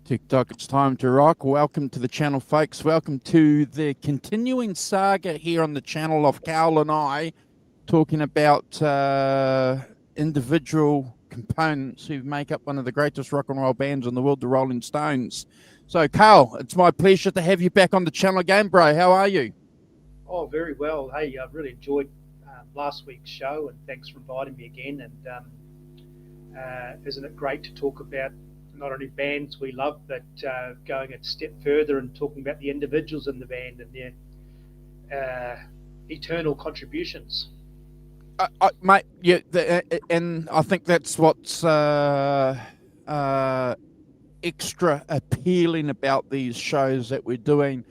TikTok, it's time to rock. Welcome to the channel, folks. Welcome to the continuing saga here on the channel of Carl and I talking about individual components who make up one of the greatest rock and roll bands in the world, the Rolling Stones. So, Carl, it's my pleasure to have you back on the channel again, bro. How are you? Oh, very well. Hey, I really enjoyed last week's show, and thanks for inviting me again. And isn't it great to talk about not only bands we love, but going a step further and talking about the individuals in the band and their eternal contributions. Mate, yeah, and I think that's what's extra appealing about these shows that we're doing.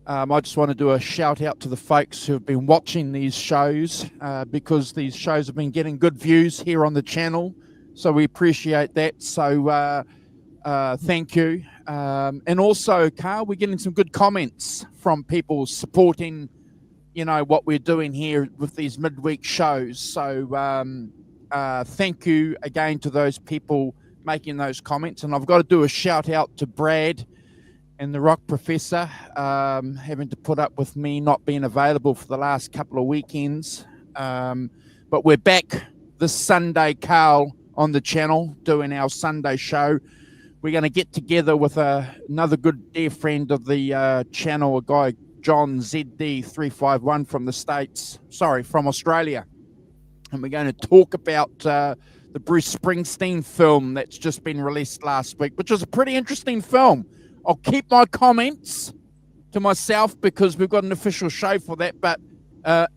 I just want to do a shout out to the folks who have been watching these shows because these shows have been getting good views here on the channel. So we appreciate that. So thank you. And also, Carl, we're getting some good comments from people supporting, you know, what we're doing here with these midweek shows. So thank you again to those people making those comments. And I've got to do a shout out to Brad and the Rock Professor, having to put up with me not being available for the last couple of weekends. But we're back this Sunday, Carl, on the channel doing our Sunday show. We're going to get together with another good dear friend of the channel, a guy, John ZD351 from the States, from Australia. And we're going to talk about the Bruce Springsteen film that's just been released last week, which is a pretty interesting film. I'll keep my comments to myself because we've got an official show for that, but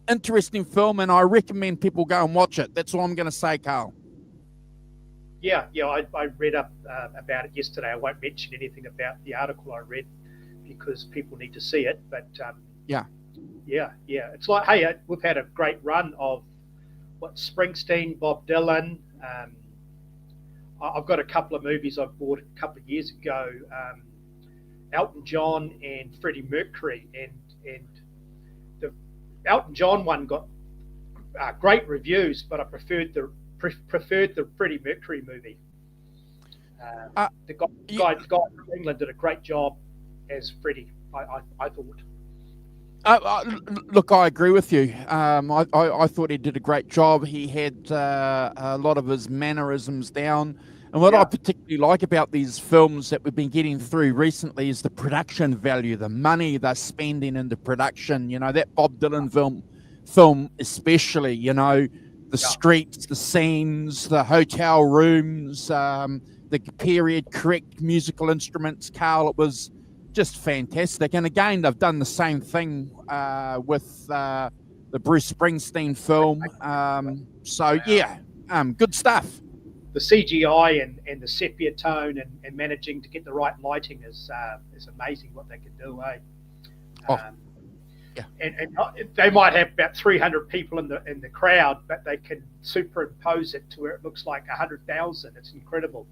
interesting film, and I recommend people go and watch it. That's all I'm going to say, Carl. Yeah, I read up about it yesterday. I won't mention anything about the article I read because people need to see it. But yeah. It's like, hey, we've had a great run of Springsteen, Bob Dylan. I've got a couple of movies I bought a couple of years ago. Elton John and Freddie Mercury, and the Elton John one got great reviews, but I preferred the Freddie Mercury movie. The guy from England did a great job as Freddie, I thought. Look, I agree with you. I thought he did a great job. He had a lot of his mannerisms down. And what I particularly like about these films that we've been getting through recently is the production value, the money they're spending in the production. You know, that Bob Dylan film especially, you know, the streets, the scenes, the hotel rooms, the period correct musical instruments, Carl, it was just fantastic. And again, they've done the same thing with the Bruce Springsteen film. Good stuff. The CGI and the sepia tone and managing to get the right lighting is amazing what they can do, eh? And they might have about 300 people in the crowd, but they can superimpose it to where it looks like 100,000. It's incredible.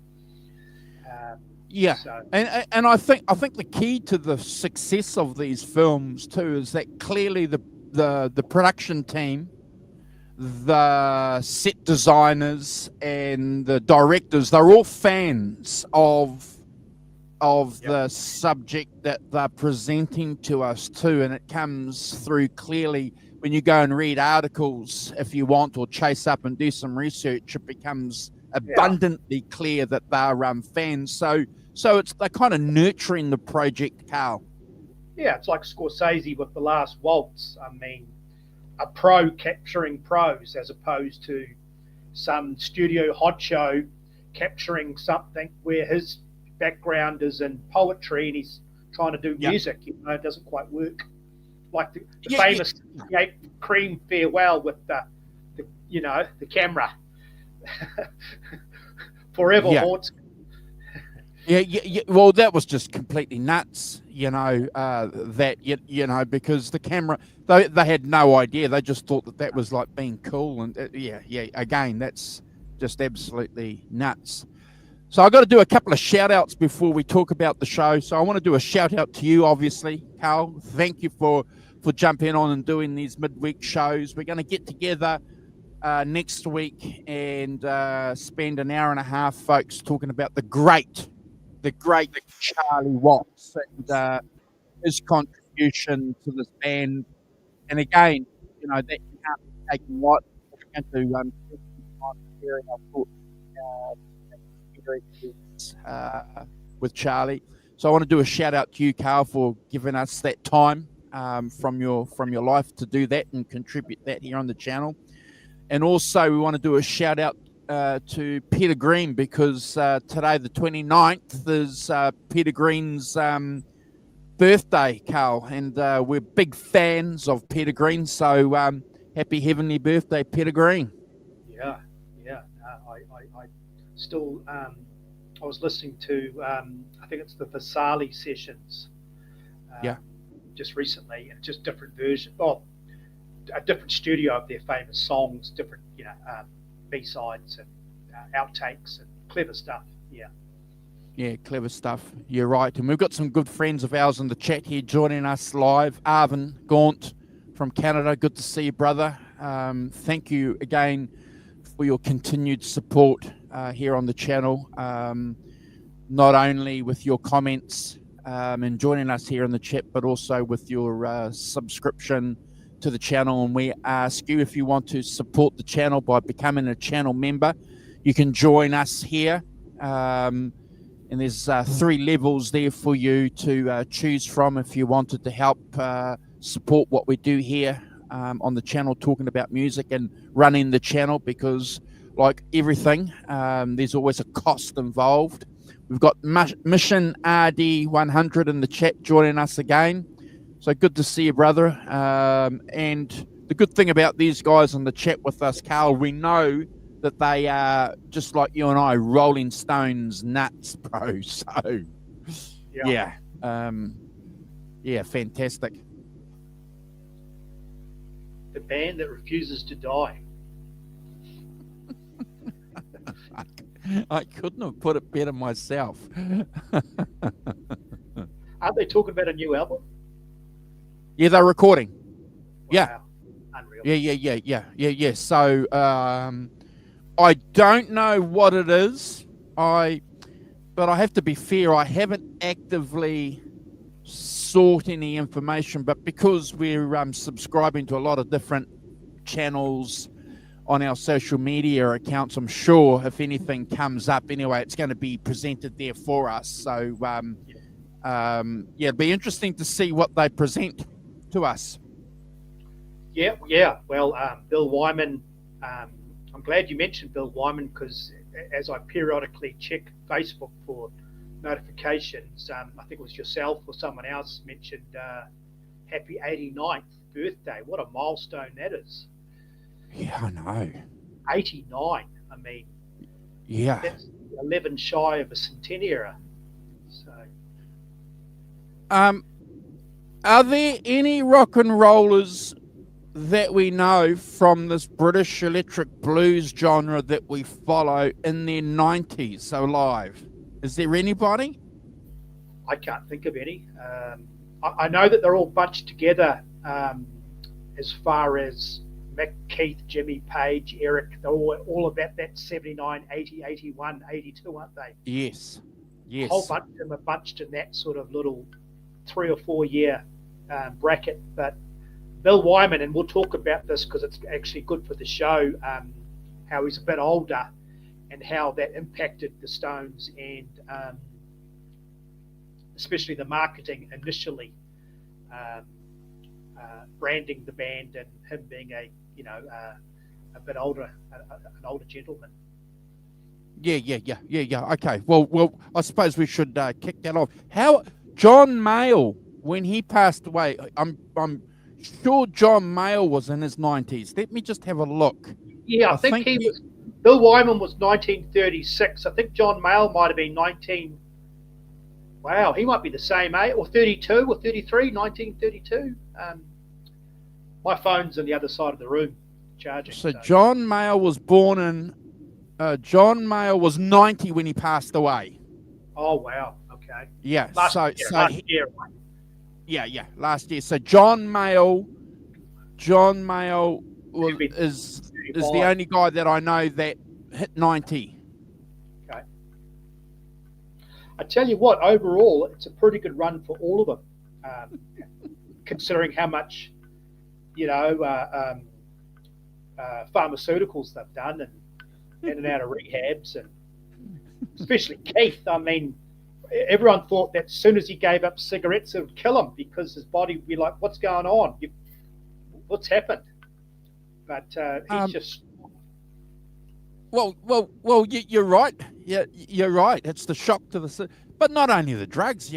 And I think the key to the success of these films too is that clearly the production team, the set designers, and the directors, they're all fans of the subject that they're presenting to us too, and it comes through clearly when you go and read articles, if you want, or chase up and do some research. It becomes abundantly clear that they're fans. So they're kind of nurturing the project, Carl. Yeah, it's like Scorsese with The Last Waltz. I mean, a pro capturing pros as opposed to some studio hot show capturing something where his background is in poetry and he's trying to do music. You know, it doesn't quite work. Like the famous Cream farewell with the camera forever haunts. Well, that was just completely nuts, you know, because the camera, they had no idea. They just thought that was like being cool. And again, that's just absolutely nuts. So I've got to do a couple of shout outs before we talk about the show. So I want to do a shout out to you, obviously, Carl. Thank you for jumping on and doing these midweek shows. We're going to get together next week and spend an hour and a half, folks, talking about the great the great Charlie Watts and his contribution to this band. And again, that can't be taken lightly. We're going to spend some time sharing our thoughts and experiences with Charlie. So I want to do a shout out to you, Carl, for giving us that time from your life to do that and contribute that here on the channel. And also we want to do a shout out to Peter Green, because today, the 29th, is Peter Green's birthday, Carl, and we're big fans of Peter Green. So happy heavenly birthday, Peter Green. Yeah. I still, I was listening to, I think it's the Vasali sessions. Just recently, and just different version. Well, a different studio of their famous songs, different, B-sides and outtakes and clever stuff. Yeah, clever stuff. You're right. And we've got some good friends of ours in the chat here joining us live. Arvin Gaunt from Canada. Good to see you, brother. Thank you again for your continued support here on the channel. Not only with your comments and joining us here in the chat, but also with your subscription to the channel. And we ask you, if you want to support the channel by becoming a channel member, you can join us here. And there's 3 levels there for you to choose from if you wanted to help support what we do here on the channel, talking about music and running the channel, because like everything, there's always a cost involved. We've got Mission RD100 in the chat joining us again. So good to see you, brother. And the good thing about these guys in the chat with us, Carl, we know that they are just like you and I, Rolling Stones nuts, bro. So, yeah, fantastic. The band that refuses to die. I couldn't have put it better myself. Aren't they talking about a new album? Yeah, they're recording. Wow. Yeah. Unreal. Yeah. So, I don't know what it is. But I have to be fair, I haven't actively sought any information, but because we're subscribing to a lot of different channels on our social media accounts, I'm sure if anything comes up anyway, it's going to be presented there for us. So it'll be interesting to see what they present to us. Yeah. Well, Bill Wyman, I'm glad you mentioned Bill Wyman, because as I periodically check Facebook for notifications, I think it was yourself or someone else mentioned happy 89th birthday. What a milestone that is. Yeah, I know. 89. I mean, yeah, that's 11 shy of a centenary. So, are there any rock and rollers that we know from this British electric blues genre that we follow in their 90s, so live? Is there anybody? I can't think of any. I know that they're all bunched together as far as Mick, Keith, Jimmy Page, Eric. They're all about that 79, 80, 81, 82, aren't they? Yes. A whole bunch of them are bunched in that sort of little 3 or 4 year bracket. But Bill Wyman, and we'll talk about this because it's actually good for the show, how he's a bit older and how that impacted the Stones, and especially the marketing initially, branding the band, and him being a bit older, an older gentleman. Yeah. Okay. Well, I suppose we should kick that off. How John Mayall, when he passed away, I'm sure John Mayall was in his 90s. Let me just have a look. Yeah, I think he was. Bill Wyman was 1936. I think John Mayall might have been 19. Wow, he might be the same age, or 32 or 33, 1932. My phone's on the other side of the room charging. So John Mayall was born in. John Mayall was 90 when he passed away. Oh wow. Okay. Yeah. Last year. Yeah, last year. So John Mayall is the only guy that I know that hit 90. Okay. I tell you what, overall, it's a pretty good run for all of them, considering how much, pharmaceuticals they've done and in and out of rehabs, and especially Keith. I mean, everyone thought that as soon as he gave up cigarettes, it would kill him because his body would be like, "What's going on? What's happened?" But he's just. Well, you're right. Yeah, you're right. It's the shock to the, but not only the drugs.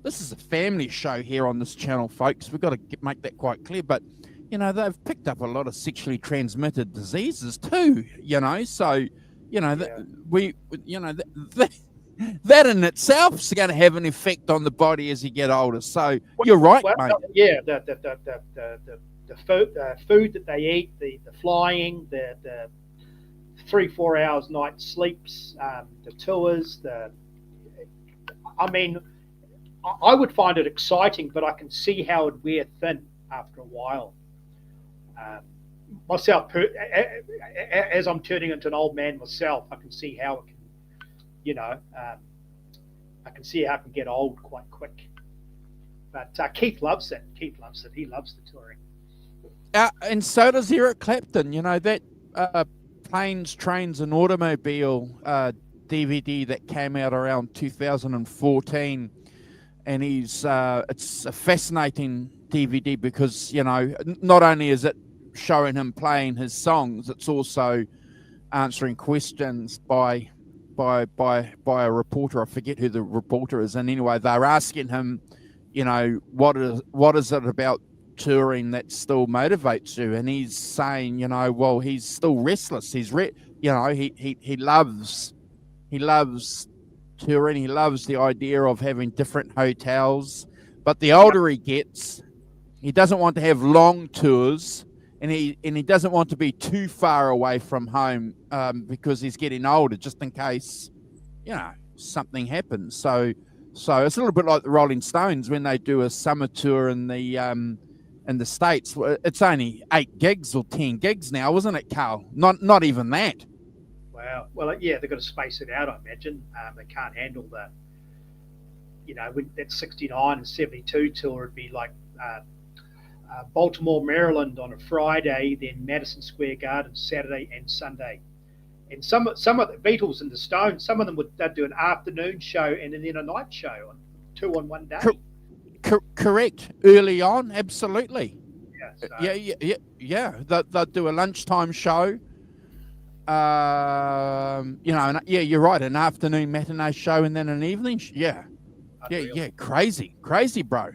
This is a family show here on this channel, folks. We've got to make that quite clear. But they've picked up a lot of sexually transmitted diseases too. So that in itself is going to have an effect on the body as you get older. So you're right, mate. Yeah, the food that they eat, the flying, the 3-4 hours night sleeps, the tours, I would find it exciting, but I can see how it'd wear thin after a while. Myself, as I'm turning into an old man myself, I can see how it can, I can see how it can get old quite quick. But Keith loves it. He loves the touring. And so does Eric Clapton. That Planes, Trains and Automobile DVD that came out around 2014, and it's a fascinating DVD because not only is it showing him playing his songs, it's also answering questions by a reporter. I forget who the reporter is, and anyway, they're asking him, what is it about touring that still motivates you? And he's saying, well, he's still restless. He loves touring. He loves the idea of having different hotels. But the older he gets, he doesn't want to have long tours, and he doesn't want to be too far away from home because he's getting older, just in case something happens. So it's a little bit like the Rolling Stones when they do a summer tour in the States. It's only 8 gigs or 10 gigs now, isn't it, Carl? Not even that. Wow. Well, yeah, they've got to space it out, I imagine. They can't handle when that 69 and 72 tour would be like Baltimore, Maryland on a Friday, then Madison Square Garden Saturday and Sunday. And some of the Beatles and the Stones, some of them they'd do an afternoon show and then a night show, 2 on one day. Correct. Early on, absolutely. Yeah. Yeah. They'll do a lunchtime show. You're right. An afternoon matinee show and then an evening. Yeah. Crazy, bro.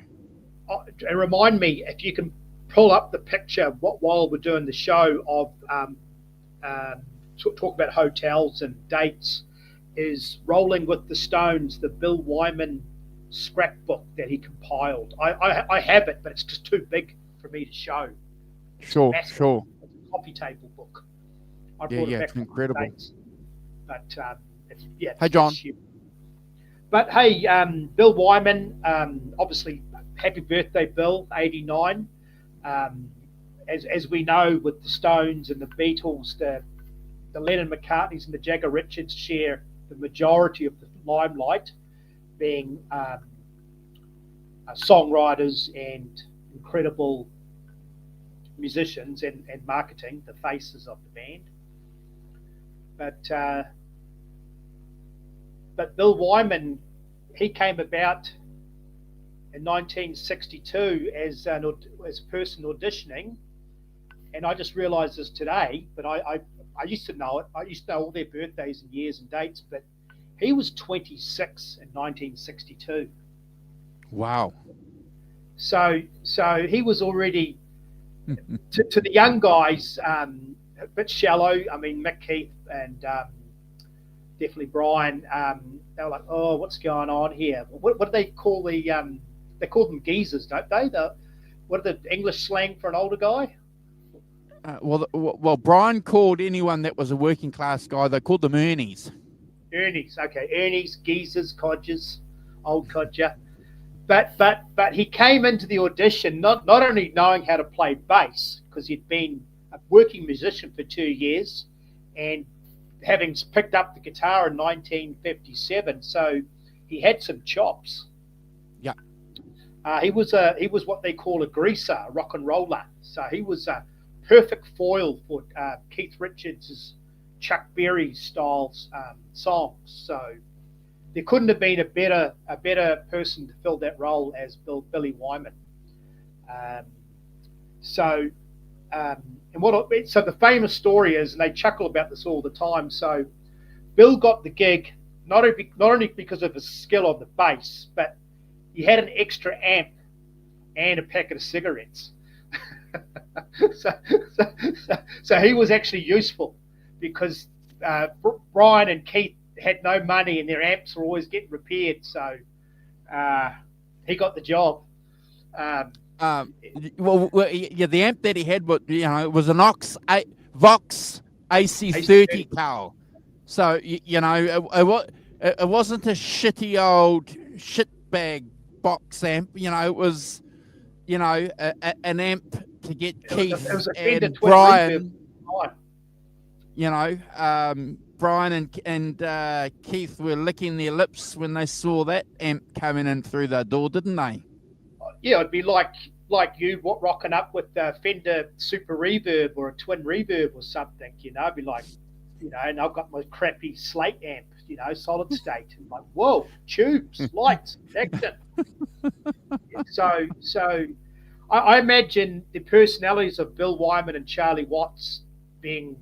And remind me if you can pull up the picture while we're doing the show of talk about hotels and dates. Is Rolling with the Stones, the Bill Wyman scrapbook that he compiled. I have it, but it's just too big for me to show. Sure. It's a coffee table book. I brought it back it's incredible. States. But hey, John. But hey, Bill Wyman, obviously, happy birthday, Bill, 89. As we know, with the Stones and the Beatles, the Lennon McCartneys and the Jagger Richards share the majority of the limelight, being songwriters and incredible musicians and marketing, the faces of the band. But Bill Wyman, he came about in 1962 as a person auditioning, and I just realised this today, but I used to know it. I used to know all their birthdays and years and dates, but he was 26 in 1962. Wow. So he was already, to the young guys, a bit shallow. I mean, Mick Keith and definitely Brian, they were like, oh, what's going on here? What do they call they call them geezers, don't they? What are the English slang for an older guy? Well, Brian called anyone that was a working class guy, they called them Ernies. Ernies, okay. Ernies, geezers, codgers, old codger. But he came into the audition not only knowing how to play bass, because he'd been a working musician for 2 years, and having picked up the guitar in 1957, so he had some chops. Yeah. He was what they call a greaser, a rock and roller. So he was a perfect foil for Keith Richards' Chuck Berry style songs. So there couldn't have been a better person to fill that role as Billy Wyman. So the famous story is, and they chuckle about this all the time. So Bill got the gig not only because of his skill on the bass, but he had an extra amp and a packet of cigarettes. so he was actually useful, because Brian and Keith had no money and their amps were always getting repaired. So he got the job. The amp that he had, it was an Vox AC30, Carl. So it wasn't a shitty old shitbag box amp. It was, an amp to get Keith and Brian. Brian and Keith were licking their lips when they saw that amp coming in through the door, didn't they? Yeah, it'd be like you rocking up with a Fender Super Reverb or a Twin Reverb or something. It'd be like, and I've got my crappy Slate amp, solid state. And like, whoa, tubes, lights, action. So I imagine the personalities of Bill Wyman and Charlie Watts being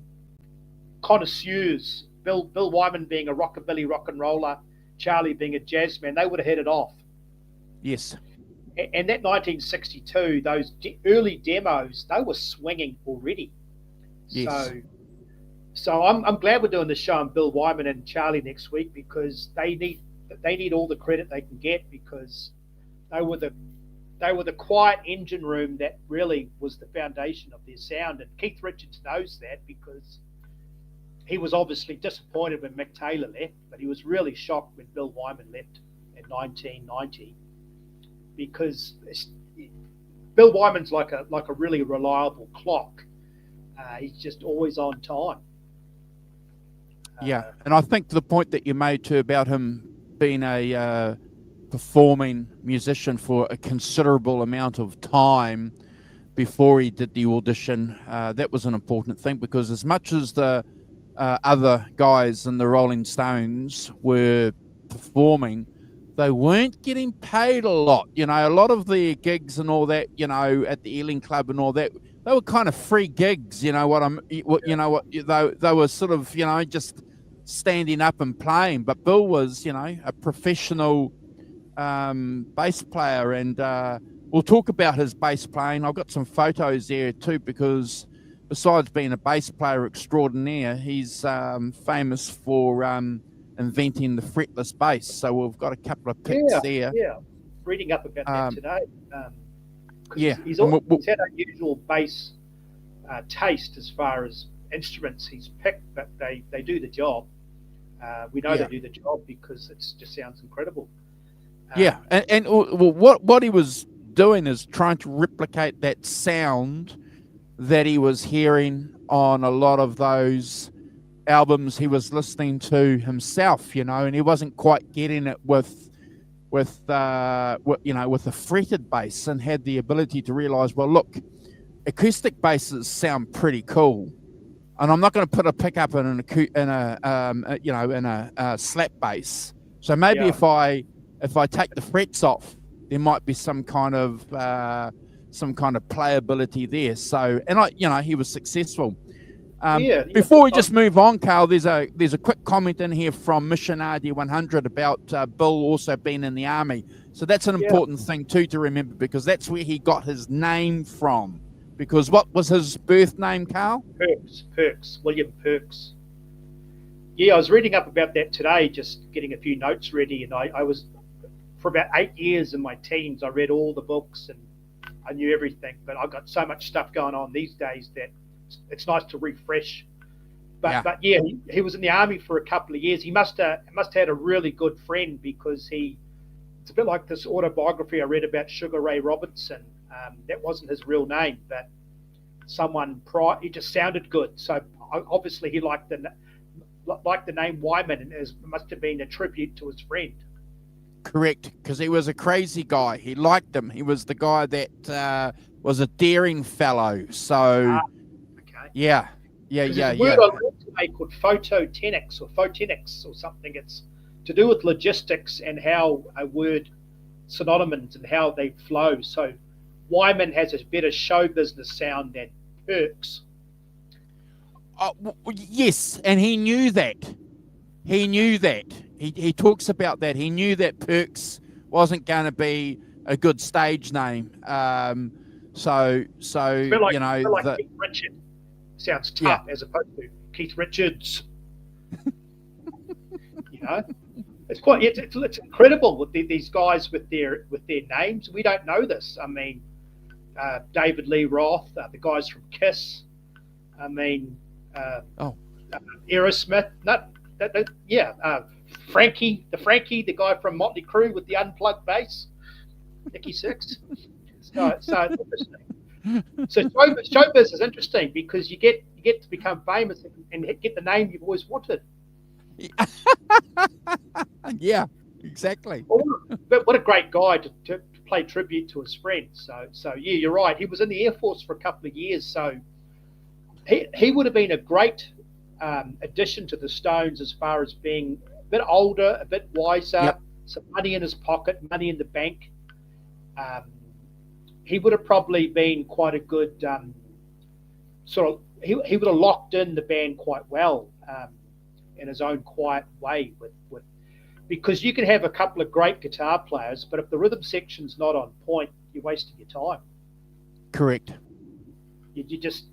connoisseurs. Bill Wyman being a rockabilly rock and roller, Charlie being a jazz man. They would have hit it off. Yes. And that 1962, those early demos, they were swinging already. Yes. So I'm glad we're doing the show on Bill Wyman and Charlie next week, because they need all the credit they can get, because they were the quiet engine room that really was the foundation of their sound. And Keith Richards knows that, because he was obviously disappointed when Mick Taylor left, but he was really shocked when Bill Wyman left in 1990, because Bill Wyman's like a really reliable clock. He's just always on time. Yeah, and I think the point that you made too about him being a performing musician for a considerable amount of time before he did the audition, that was an important thing, because as much as the other guys in the Rolling Stones were performing, they weren't getting paid a lot. A lot of the gigs and all that, at the Ealing Club and all that, they were kind of free gigs. They were sort of, just standing up and playing. But Bill was, a professional bass player, and we'll talk about his bass playing. I've got some photos there too, because besides being a bass player extraordinaire, he's famous for inventing the fretless bass. So we've got a couple of pics there. Yeah, reading up about that today. He's had unusual bass taste as far as instruments he's picked, but they do the job. We know they do the job because it just sounds incredible. And what he was doing is trying to replicate that sound that he was hearing on a lot of those albums he was listening to himself, and he wasn't quite getting it with a fretted bass, and had the ability to realize, well, look, acoustic basses sound pretty cool, and I'm not going to put a pickup in a slap bass. So maybe if I take the frets off, there might be some kind of playability there. So, and he was successful. Before we just move on, Carl, there's a quick comment in here from Mission RD100 about Bill also being in the army. So that's an important thing too to remember, because that's where he got his name from. Because what was his birth name, Carl? Perks, William Perks. Yeah, I was reading up about that today, just getting a few notes ready, and I was, for about 8 years in my teens, I read all the books and I knew everything, but I've got so much stuff going on these days that it's nice to refresh. But he was in the army for a couple of years. He must have had a really good friend, because it's a bit like this autobiography I read about Sugar Ray Robinson. That wasn't his real name, but someone he just sounded good. So obviously he liked like the name Wyman, and must have been a tribute to his friend. Correct, because he was a crazy guy. He liked him. He was the guy that was a daring fellow. So, Okay. yeah. Because there's a word I learned today called photogenics or something. It's to do with logistics and how a word synonyms and how they flow. So Wyman has a better show business sound than Perks. Yes, and he knew that. He knew that. He talks about that. He knew that Perks wasn't going to be a good stage name. So Like, you know, like Keith Richard sounds tough as opposed to Keith Richards. You know, it's incredible with these guys with their names. We don't know this. I mean, David Lee Roth, the guys from Kiss. I mean, Aerosmith. Frankie, the guy from Motley Crue with the unplugged bass, Nicky Sixx. So it's interesting. So showbiz is interesting because you get to become famous and get the name you've always wanted. Yeah, exactly. But what a great guy to pay tribute to his friend. So yeah, you're right. He was in the Air Force for a couple of years, so he would have been a great addition to the Stones as far as being a bit older, a bit wiser, some money in his pocket, money in the bank. He would have probably been quite a good he would have locked in the band quite well in his own quiet way with because you can have a couple of great guitar players, but if the rhythm section's not on point, you're wasting your time. Correct. You just,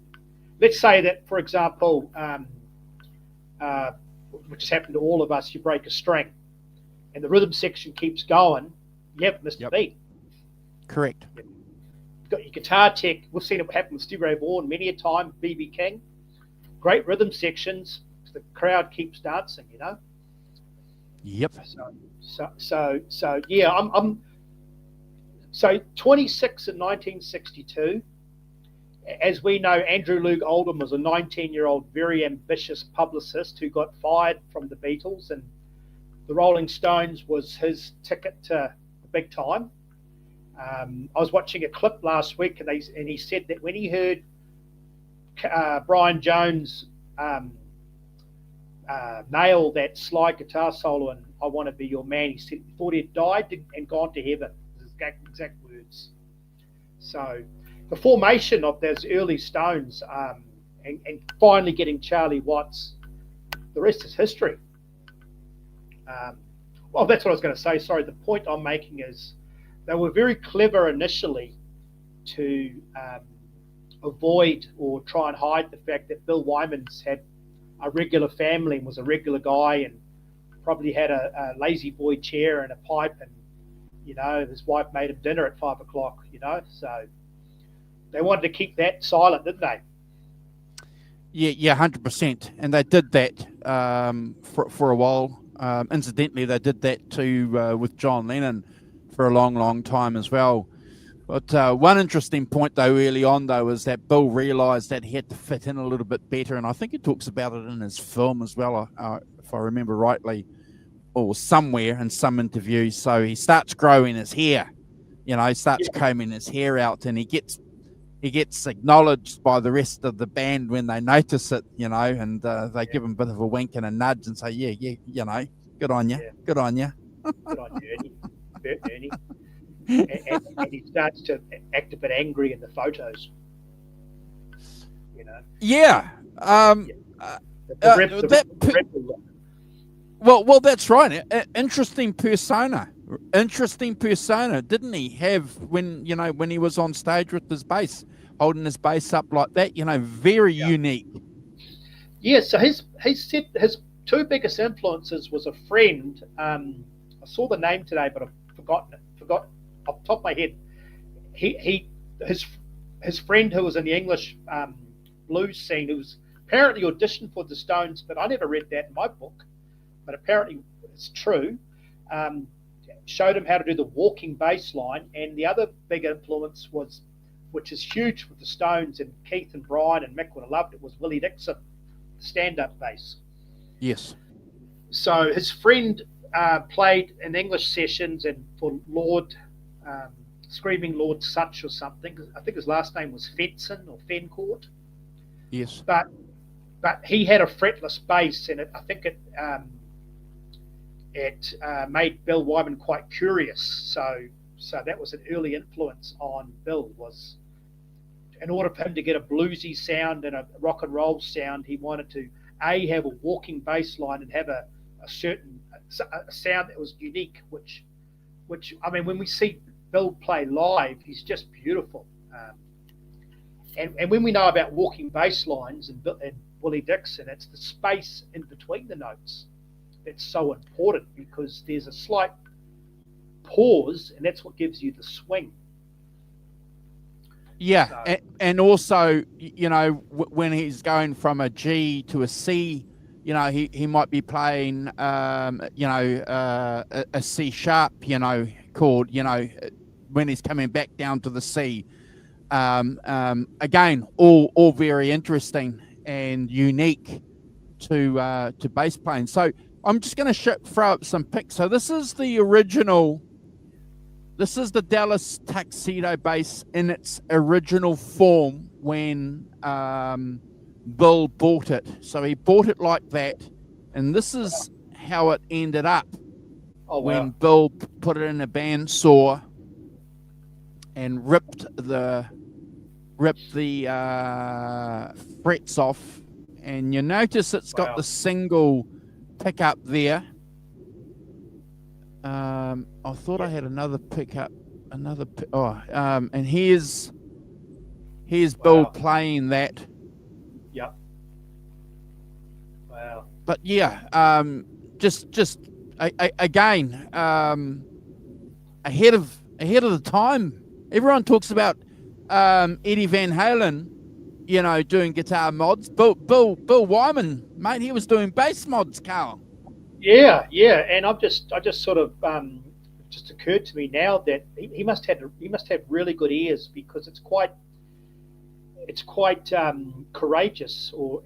let's say that, for example, which has happened to all of us, you break a string and the rhythm section keeps going, you haven't missed a beat. Correct. You've got your guitar tech. We've seen it happen with Stevie Ray Vaughan many a time, B.B. King. Great rhythm sections. The crowd keeps dancing, you know. Yep. So yeah, I'm 26 in 1962. As we know, Andrew Loog Oldham was a 19-year-old, very ambitious publicist who got fired from the Beatles, and the Rolling Stones was his ticket to the big time. I was watching a clip last week, and he said that when he heard Brian Jones nail that slide guitar solo and I Want to Be Your Man, he said he thought he'd died and gone to heaven. His exact words. So the formation of those early Stones and finally getting Charlie Watts, the rest is history. Well, that's what I was going to say. Sorry, the point I'm making is they were very clever initially to avoid or try and hide the fact that Bill Wyman's had a regular family and was a regular guy and probably had a lazy boy chair and a pipe, and you know his wife made him dinner at 5 o'clock. You know, so they wanted to keep that silent, didn't they? Yeah, 100%, and they did that for a while. Incidentally, they did that too with John Lennon for a long time as well. But one interesting point, though, early on, though, is that Bill realised that he had to fit in a little bit better, and I think he talks about it in his film as well, if I remember rightly, or somewhere in some interviews. So he starts growing his hair, you know, starts combing his hair out, and he gets acknowledged by the rest of the band when they notice it, you know, and they give him a bit of a wink and a nudge and say, yeah, you know, good on you, good on you. Good on you, Ernie. And he starts to act a bit angry in the photos. You know. Yeah. Well, that's right. Interesting persona. Didn't he have when he was on stage with his bass, holding his bass up like that? You know, very unique. Yeah. So his two biggest influences was a friend. I saw the name today, but I've forgotten it. Forgot off the top of my head. His friend who was in the English blues scene, who was apparently auditioned for the Stones, but I never read that in my book. But apparently it's true. Showed him how to do the walking bass line, and the other big influence was, which is huge with the Stones and Keith and Brian and Mick would have loved it, was Willie Dixon, stand-up bass. Yes. So his friend played in English sessions and for Lord, Screaming Lord Such or something. I think his last name was Fenson or Fencourt. Yes. But he had a fretless bass, and I think it made Bill Wyman quite curious. So that was an early influence on Bill. Was in order for him to get a bluesy sound and a rock and roll sound, he wanted to have a walking bass line and have a certain a sound that was unique. Which I mean, when we see Bill play live, he's just beautiful. And when we know about walking bass lines and Willie Dixon, it's the space in between the notes that's so important, because there's a slight pause, and that's what gives you the swing. Yeah, So, and also, when he's going from a G to a C, he might be playing, a C sharp, chord, when he's coming back down to the C. Again, all very interesting and unique to bass playing. So I'm just going to throw up some pics. So this is the original. This is the Dallas Tuxedo bass in its original form when Bill bought it. So he bought it like that, and this is how it ended up when Bill put it in a bandsaw and ripped the frets off. And you notice it's got the single pickup there. I thought I had another pickup, and here's Bill playing that. Yeah. Wow. But yeah, again, ahead of the time. Everyone talks about Eddie Van Halen, doing guitar mods. Bill Wyman, mate, he was doing bass mods, Carl. Yeah, and I just sort of just occurred to me now that he must have really good ears, because it's quite courageous, or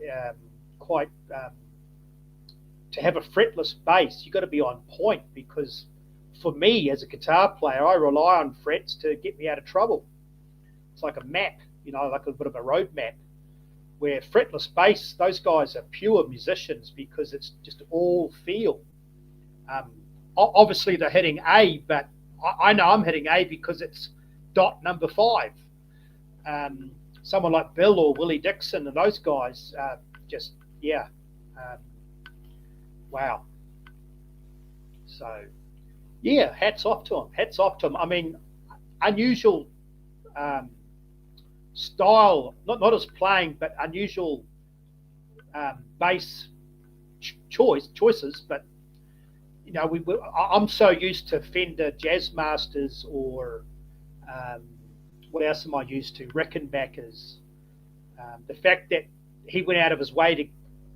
quite to have a fretless bass. You've got to be on point, because for me as a guitar player, I rely on frets to get me out of trouble. It's like a map, like a bit of a road map. Where fretless bass, those guys are pure musicians, because it's just all feel. Obviously they're hitting A, but I know I'm hitting A because it's dot number 5. Someone like Bill or Willie Dixon and those guys, wow. So, yeah, hats off to them. I mean, unusual style, not as playing, but unusual bass choices. But I'm so used to Fender Jazzmasters, or what else am I used to? Rickenbackers. The fact that he went out of his way to,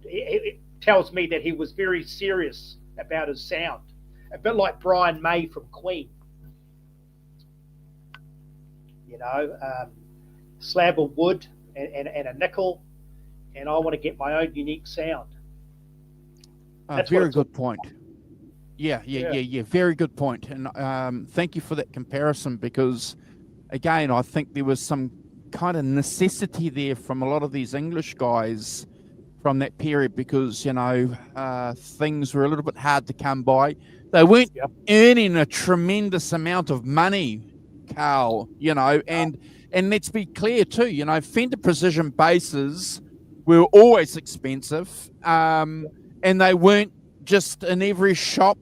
it tells me that he was very serious about his sound. A bit like Brian May from Queen. Slab of wood and a nickel, and I want to get my own unique sound. Very good point. Yeah. Very good point. And thank you for that comparison, because, again, I think there was some kind of necessity there from a lot of these English guys from that period, because, things were a little bit hard to come by. They weren't earning a tremendous amount of money, Carl, and let's be clear too, Fender Precision basses were always expensive, and they weren't just in every shop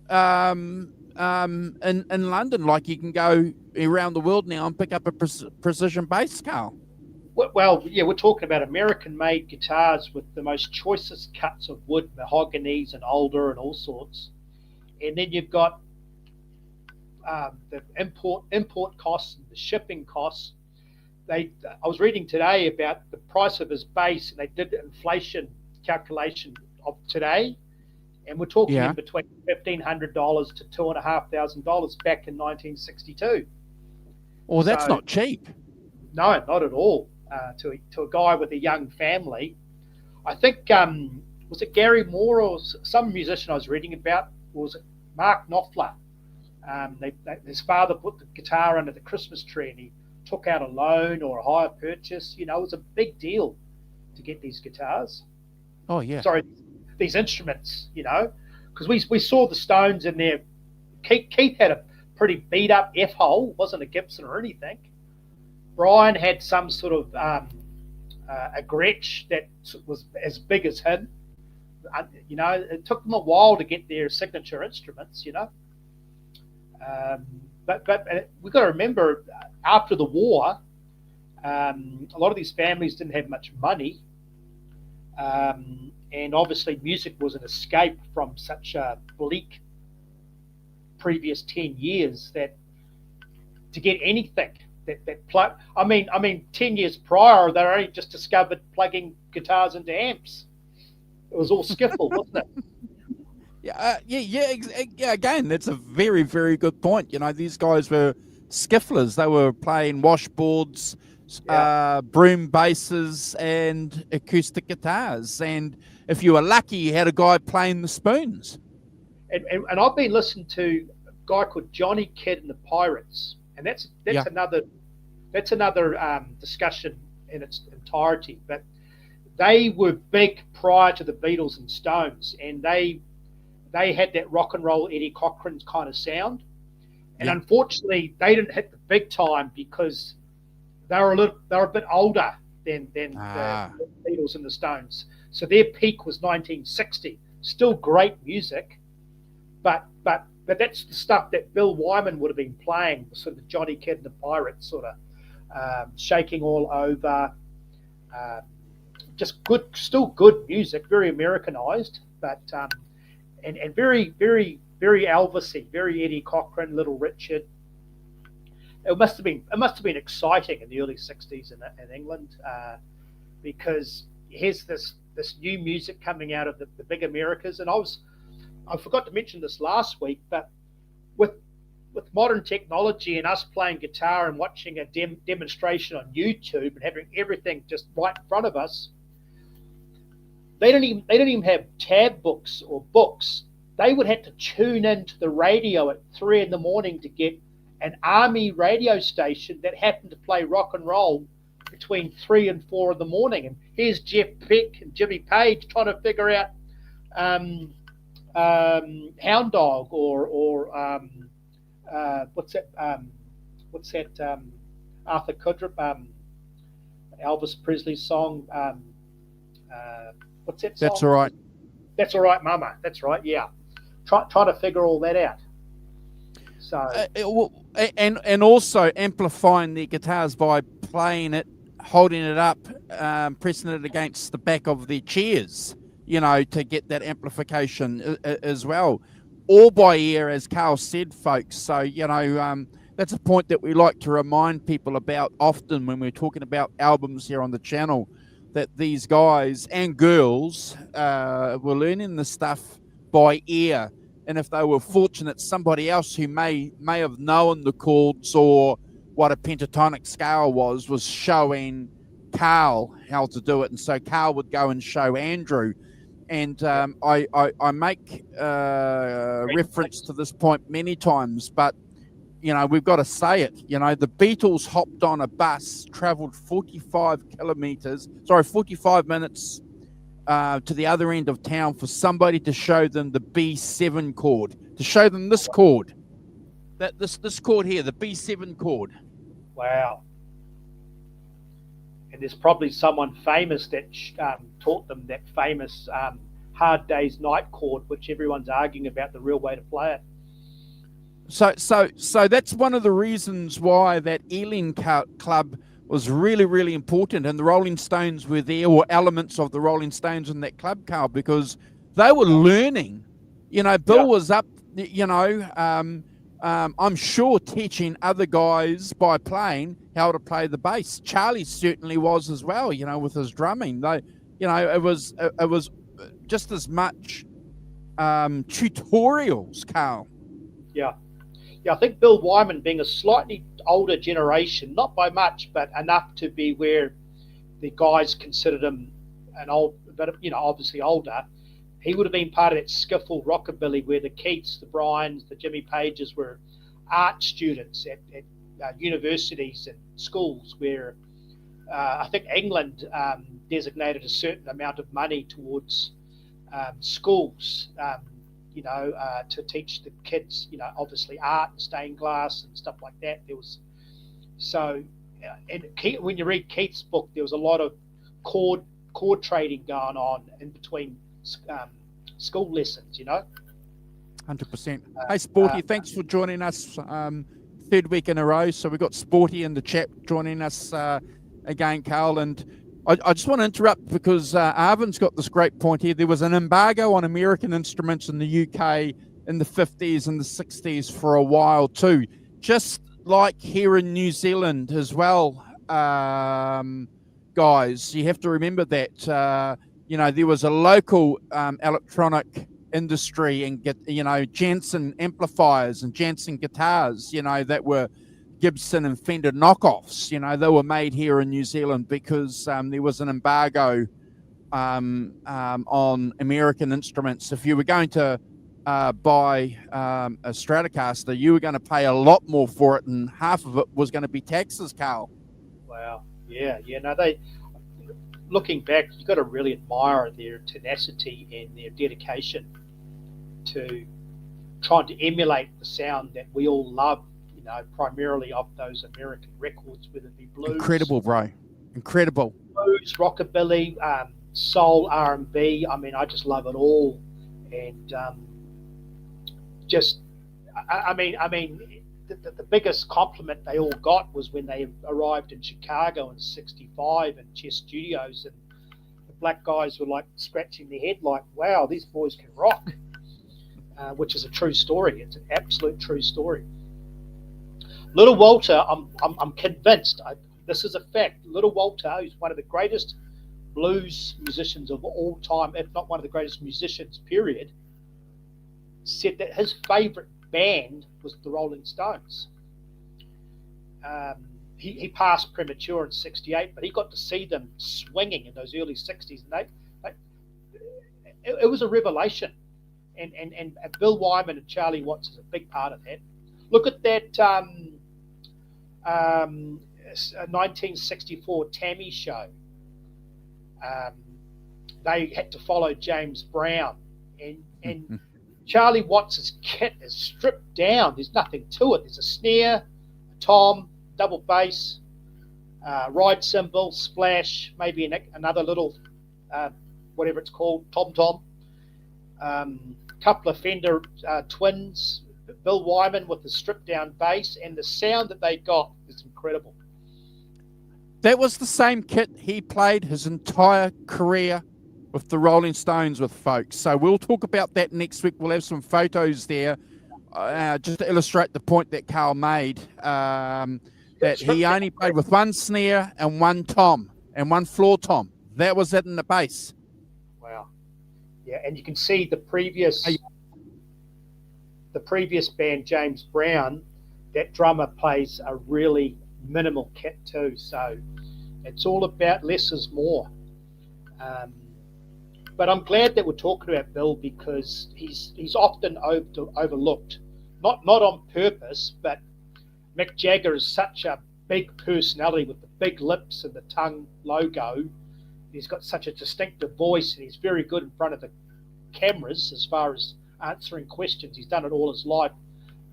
in London. Like, you can go around the world now and pick up a precision bass, Carl. Well, yeah, we're talking about American-made guitars with the most choicest cuts of wood, mahoganies and alder and all sorts. And then you've got the import costs and the shipping costs. I was reading today about the price of his bass, and they did an inflation calculation of today, and we're talking in between $1,500 to $2,500 back in 1962. Well, that's not cheap. No, not at all. To a guy with a young family, I think was it Gary Moore or some musician I was reading about? Or was it Mark Knopfler? His father put the guitar under the Christmas tree and he took out a loan or a hire purchase. You know, it was a big deal to get these guitars. Oh yeah. Sorry, these instruments. You know, because we saw the Stones in there. Keith had a pretty beat up F hole, wasn't a Gibson or anything. Brian had some sort of a Gretsch that was as big as him. You know, it took them a while to get their signature instruments. You know. But we've got to remember, after the war, a lot of these families didn't have much money, and obviously music was an escape from such a bleak previous 10 years that to get anything that plug. I mean, 10 years prior, they only just discovered plugging guitars into amps. It was all skiffle, wasn't it? Yeah. Again, that's a very, very good point. You know, these guys were skifflers. They were playing washboards, broom basses, and acoustic guitars. And if you were lucky, you had a guy playing the spoons. And I've been listening to a guy called Johnny Kidd and the Pirates, and that's another discussion in its entirety. But they were big prior to the Beatles and Stones, and they had that rock and roll Eddie Cochran kind of sound. And unfortunately, they didn't hit the big time because they were a bit older than the Beatles and the Stones. So their peak was 1960. Still great music, but that's the stuff that Bill Wyman would have been playing, sort of the Johnny Kidd and the Pirates, sort of Shaking All Over. Just good, still good music, very Americanized, but and very, very, very Elvis-y, very Eddie Cochran, Little Richard. It must have been exciting in the early '60s in England, because here's this new music coming out of the big Americas. And I forgot to mention this last week, but with modern technology and us playing guitar and watching a demonstration on YouTube and having everything just right in front of us, they didn't even have tab books or books. They would have to tune into the radio at 3 a.m. to get an army radio station that happened to play rock and roll between 3 and 4 in the morning. And here's Jeff Beck and Jimmy Page trying to figure out Hound Dog or what's that Arthur Kudrup, Elvis Presley's song. What's that song? That's all right. That's all right, Mama. That's right. Yeah, trying to figure all that out. So and also amplifying the guitars by playing it, holding it up, pressing it against the back of their chairs, you know, to get that amplification as well. All by ear, as Carl said, folks. So, you know, that's a point that we like to remind people about often when we're talking about albums here on the channel, that these guys and girls were learning the stuff by ear. And if they were fortunate, somebody else who may have known the chords or what a pentatonic scale was showing Carl how to do it. And so Carl would go and show Andrew. And I make reference to this point many times, but, you know, we've got to say it. You know, the Beatles hopped on a bus, traveled 45 minutes to the other end of town for somebody to show them the B7 chord, to show them this chord, this chord here, the B7 chord. Wow. And there's probably someone famous that taught them that famous Hard Day's Night chord, which everyone's arguing about the real way to play it. So that's one of the reasons why that Ealing Club was really, really important, and the Rolling Stones were there, or elements of the Rolling Stones in that club, Carl, because they were learning. You know, Bill was up, you know, I'm sure teaching other guys by playing how to play the bass. Charlie certainly was as well, you know, with his drumming. They, you know, it was just as much tutorials, Carl. Yeah, I think Bill Wyman, being a slightly older generation, not by much, but enough to be where the guys considered him an old, but, you know, obviously older. he would have been part of that skiffle rockabilly where the Keats, the Bryans, the Jimmy Pages were art students at universities and schools where I think England designated a certain amount of money towards schools, to teach the kids, obviously art and stained glass and stuff like that. There was and when you read Keats' book, there was a lot of chord trading going on in between school lessons. 100%. Hey, Sporty, thanks for joining us third week in a row. So we've got Sporty in the chat joining us again, Carl. And I just want to interrupt because Arvin's got this great point here. There was an embargo on American instruments in the UK in the 50s and the 60s for a while too. Just like here in New Zealand as well, guys, you have to remember that, there was a local electronic industry and Jansen amplifiers and Jansen guitars, that were Gibson and Fender knockoffs. They were made here in New Zealand because there was an embargo on American instruments. If you were going to buy a Stratocaster, you were going to pay a lot more for it, and half of it was going to be taxes, Carl. Wow. Yeah. No, looking back, you've got to really admire their tenacity and their dedication to trying to emulate the sound that we all love, primarily of those American records, whether it be blues. Incredible, bro. Incredible. Blues, rockabilly, soul, R&B. I mean, I just love it all. And the biggest compliment they all got was when they arrived in Chicago in '65 in Chess Studios, and the black guys were like scratching their head like, wow, these boys can rock, which is a true story. It's an absolute true story. Little Walter, I'm convinced, this is a fact, Little Walter, who's one of the greatest blues musicians of all time, if not one of the greatest musicians, period, said that his favorite band was the Rolling Stones. He passed premature in '68, but he got to see them swinging in those early '60s, and it was a revelation. And Bill Wyman and Charlie Watts is a big part of that. Look at that 1964 Tammy show. They had to follow James Brown, and Charlie Watts' kit is stripped down. There's nothing to it. There's a snare, a tom, double bass, ride cymbal, splash, maybe another little, whatever it's called, tom-tom, couple of Fender twins, Bill Wyman with the stripped down bass, and the sound that they got is incredible. That was the same kit he played his entire career with the Rolling Stones with, folks. So we'll talk about that next week. We'll have some photos there just to illustrate the point that Carl made, that he only played with one snare and one tom and one floor tom. That was it in the bass. Wow. Yeah, and you can see the previous band, James Brown, that drummer plays a really minimal kit too. So it's all about less is more. But I'm glad that we're talking about Bill, because he's often overlooked, not on purpose, but Mick Jagger is such a big personality with the big lips and the tongue logo. He's got such a distinctive voice, and he's very good in front of the cameras as far as answering questions. He's done it all his life.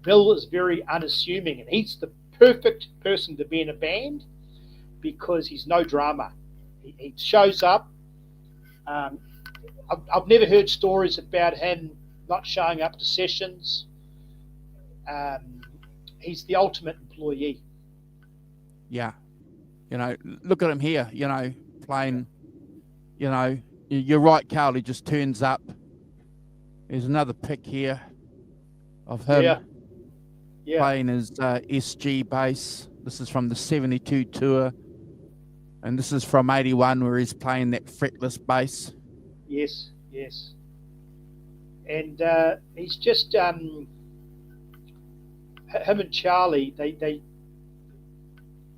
Bill is very unassuming, and he's the perfect person to be in a band because he's no drama. He shows up. I've never heard stories about him not showing up to sessions. He's the ultimate employee. Yeah. Look at him here, playing, you're right, Carl, he just turns up. There's another pic here of him playing his SG bass. This is from the 72 tour. And this is from 81 where he's playing that fretless bass. Yes. And he's just, him and Charlie, they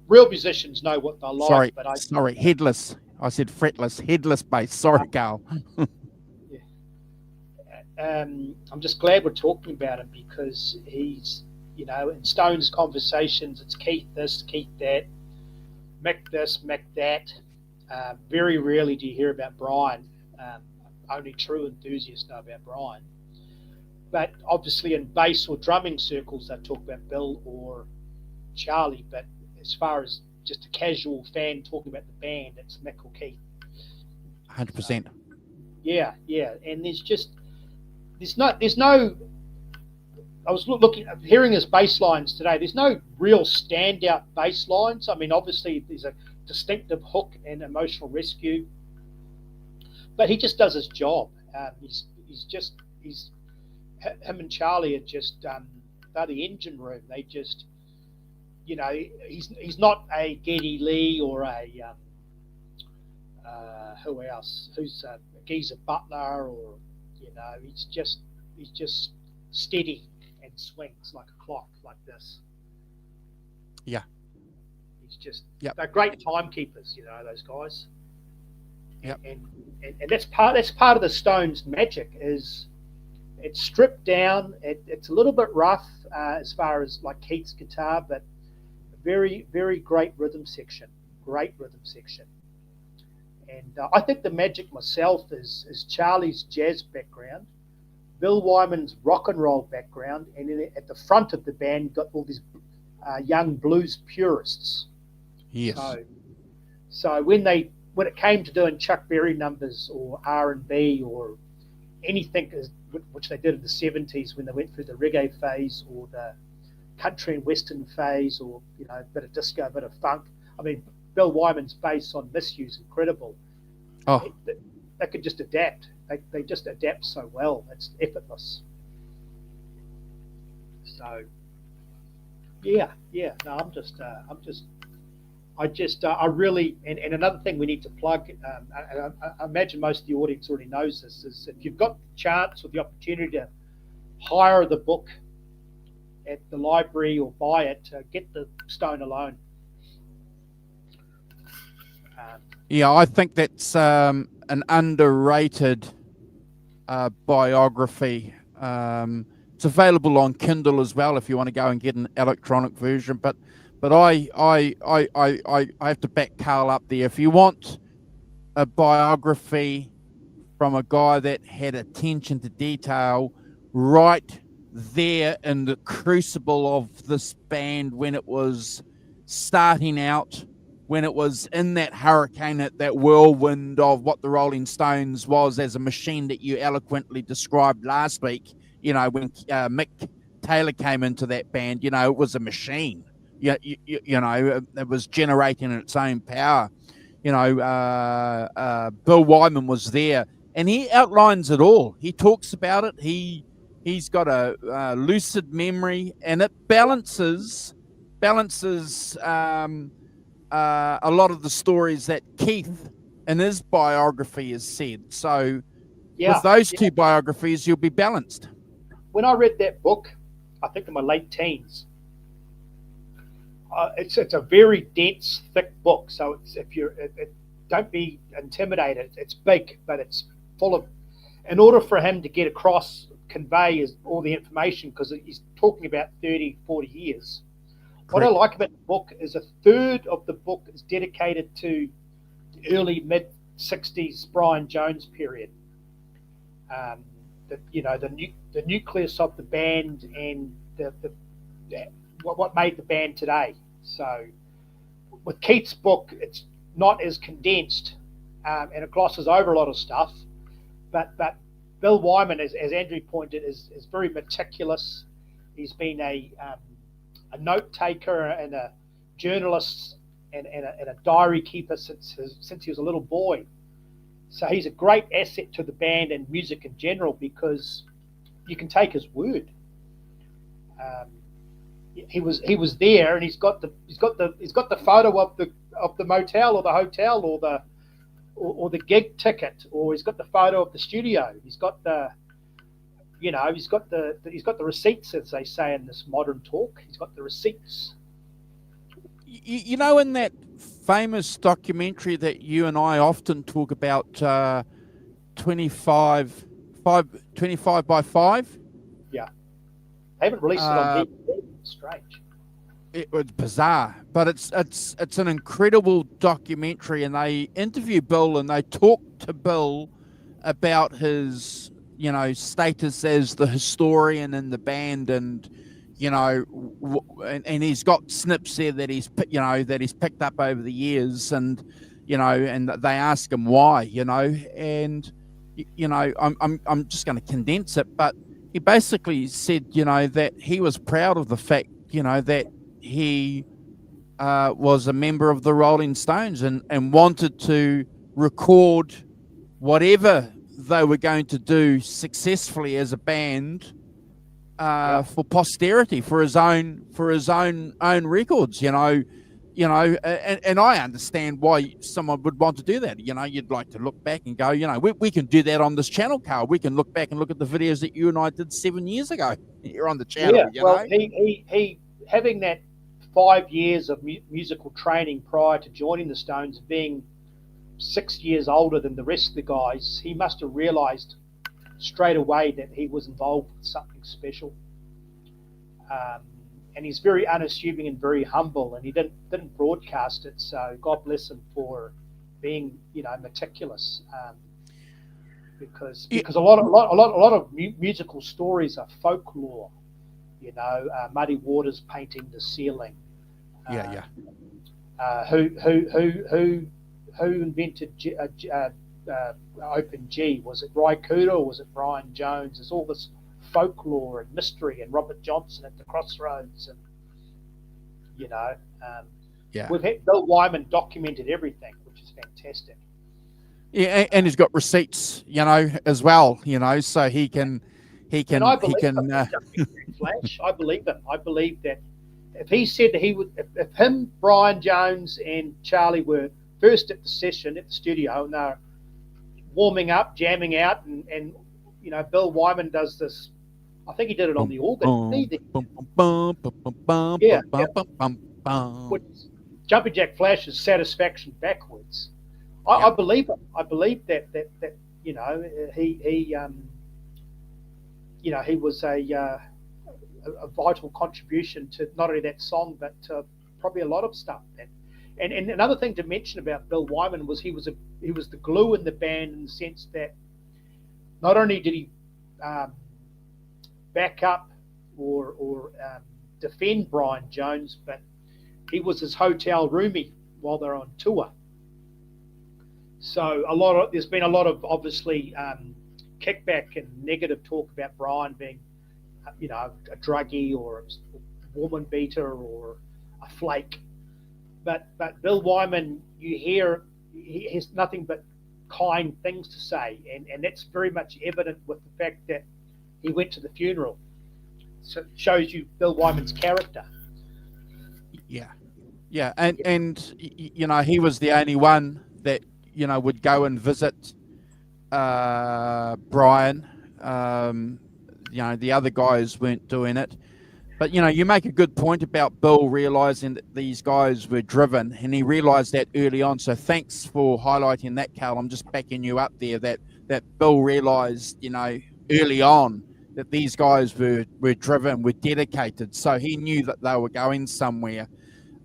real musicians know what they're like. Sorry, headless. I said fretless, headless bass. Sorry, Carl. I'm just glad we're talking about him because he's, in Stone's conversations, it's Keith this, Keith that, Mick this, Mick that. Very rarely do you hear about Brian. Only true enthusiasts know about Brian. But obviously in bass or drumming circles, they talk about Bill or Charlie. But as far as just a casual fan talking about the band, it's Mick or Keith. 100%. Yeah. And there's no. I was hearing his bass lines today. There's no real standout bass lines. I mean, obviously there's a distinctive hook and emotional rescue, but he just does his job. Him and Charlie are just they're the engine room. They just, he's not a Geddy Lee or a who else? Who's a Geezer Butler, or he's just steady and swings like a clock, like this. Yeah. He's just they're great timekeepers, those guys. Yep. And that's part of the Stones' magic is it's stripped down. It's a little bit rough as far as like Keith's guitar, but very, very great rhythm section. Great rhythm section. And I think the magic myself is Charlie's jazz background, Bill Wyman's rock and roll background, and then at the front of the band you've got all these young blues purists. Yes. So when it came to doing Chuck Berry numbers or R&B or anything which they did in the 70s when they went through the reggae phase or the country and western phase, or a bit of disco, a bit of funk. I mean, Bill Wyman's bass on Miss You's incredible. Oh, they could just adapt. They just adapt so well. It's effortless. So, yeah. No, I really, and another thing we need to plug, and I imagine most of the audience already knows this, is if you've got the chance or the opportunity to hire the book at the library or buy it, get the Stone Alone. Yeah, I think that's an underrated biography. It's available on Kindle as well if you want to go and get an electronic version. But I have to back Carl up there. If you want a biography from a guy that had attention to detail right there in the crucible of this band when it was starting out, when it was in that hurricane, that whirlwind of what the Rolling Stones was as a machine that you eloquently described last week, when Mick Taylor came into that band, it was a machine. It was generating its own power. Bill Wyman was there, and he outlines it all. He talks about it. He's got a lucid memory, and it balances a lot of the stories that Keith in his biography has said. So with those two biographies, you'll be balanced. When I read that book, I think in my late teens, it's a very dense, thick book. So don't be intimidated. It's big, but it's full of. In order for him to get across, convey all the information, because he's talking about 30, 40 years. What I like about the book is a third of the book is dedicated to the early mid-60s Brian Jones period. The nucleus of the band and what made the band today. So with Keith's book, it's not as condensed, and it glosses over a lot of stuff. But Bill Wyman, as Andrew pointed, is very meticulous. He's been a note taker and a journalist and a diary keeper since he was a little boy. So he's a great asset to the band and music in general because you can take his word. He was there, and he's got the photo of the motel or the hotel or the gig ticket, or he's got the photo of the studio. He's got the receipts, as they say in this modern talk. He's got the receipts. In that famous documentary that you and I often talk about, 25 25 by 5. Yeah, they haven't released it on DVD. Strange. It was bizarre, but it's an incredible documentary, and they interview Bill and they talk to Bill about his status as the historian in the band, and and he's got snips there that he's picked up over the years, and and they ask him why, and I'm just going to condense it, but he basically said that he was proud of the fact that he was a member of the Rolling Stones, and wanted to record whatever they were going to do successfully as a band for posterity, for his own records, and I understand why someone would want to do that. You'd like to look back and go, we can do that on this channel, Carl. We can look back and look at the videos that you and I did 7 years ago here on the channel. Yeah, he having that 5 years of musical training prior to joining the Stones, being 6 years older than the rest of the guys, he must have realised straight away that he was involved with something special. And he's very unassuming and very humble, and he didn't broadcast it. So God bless him for being meticulous, because a lot of musical stories are folklore. Muddy Waters painting the ceiling. Who invented open G? Was it Ry Cooder or was it Brian Jones? There's all this folklore and mystery, and Robert Johnson at the Crossroads, and we've had Bill Wyman documented everything, which is fantastic. Yeah, and he's got receipts, as well, so he can. And I believe Flash. I believe him. I believe that if he said that he would, if him, Brian Jones, and Charlie were first at the session at the studio, and they're warming up, jamming out, and Bill Wyman does this. I think he did it on the organ. Which Jumping Jack Flash's Satisfaction backwards. I believe him. I believe that he was a vital contribution to not only that song, but to probably a lot of stuff. And another thing to mention about Bill Wyman was he was the glue in the band, in the sense that not only did he back up or defend Brian Jones, but he was his hotel roomie while they're on tour. So there's been a lot of obviously kickback and negative talk about Brian being, a druggie or a woman beater or a flake. But Bill Wyman, you hear, he has nothing but kind things to say, and that's very much evident with the fact that he went to the funeral. So it shows you Bill Wyman's character. Yeah, and he was the only one that would go and visit Brian. The other guys weren't doing it. But, you make a good point about Bill realising that these guys were driven, and he realised that early on. So thanks for highlighting that, Carl. I'm just backing you up there, that Bill realised, early on that these guys were driven, were dedicated. So he knew that they were going somewhere.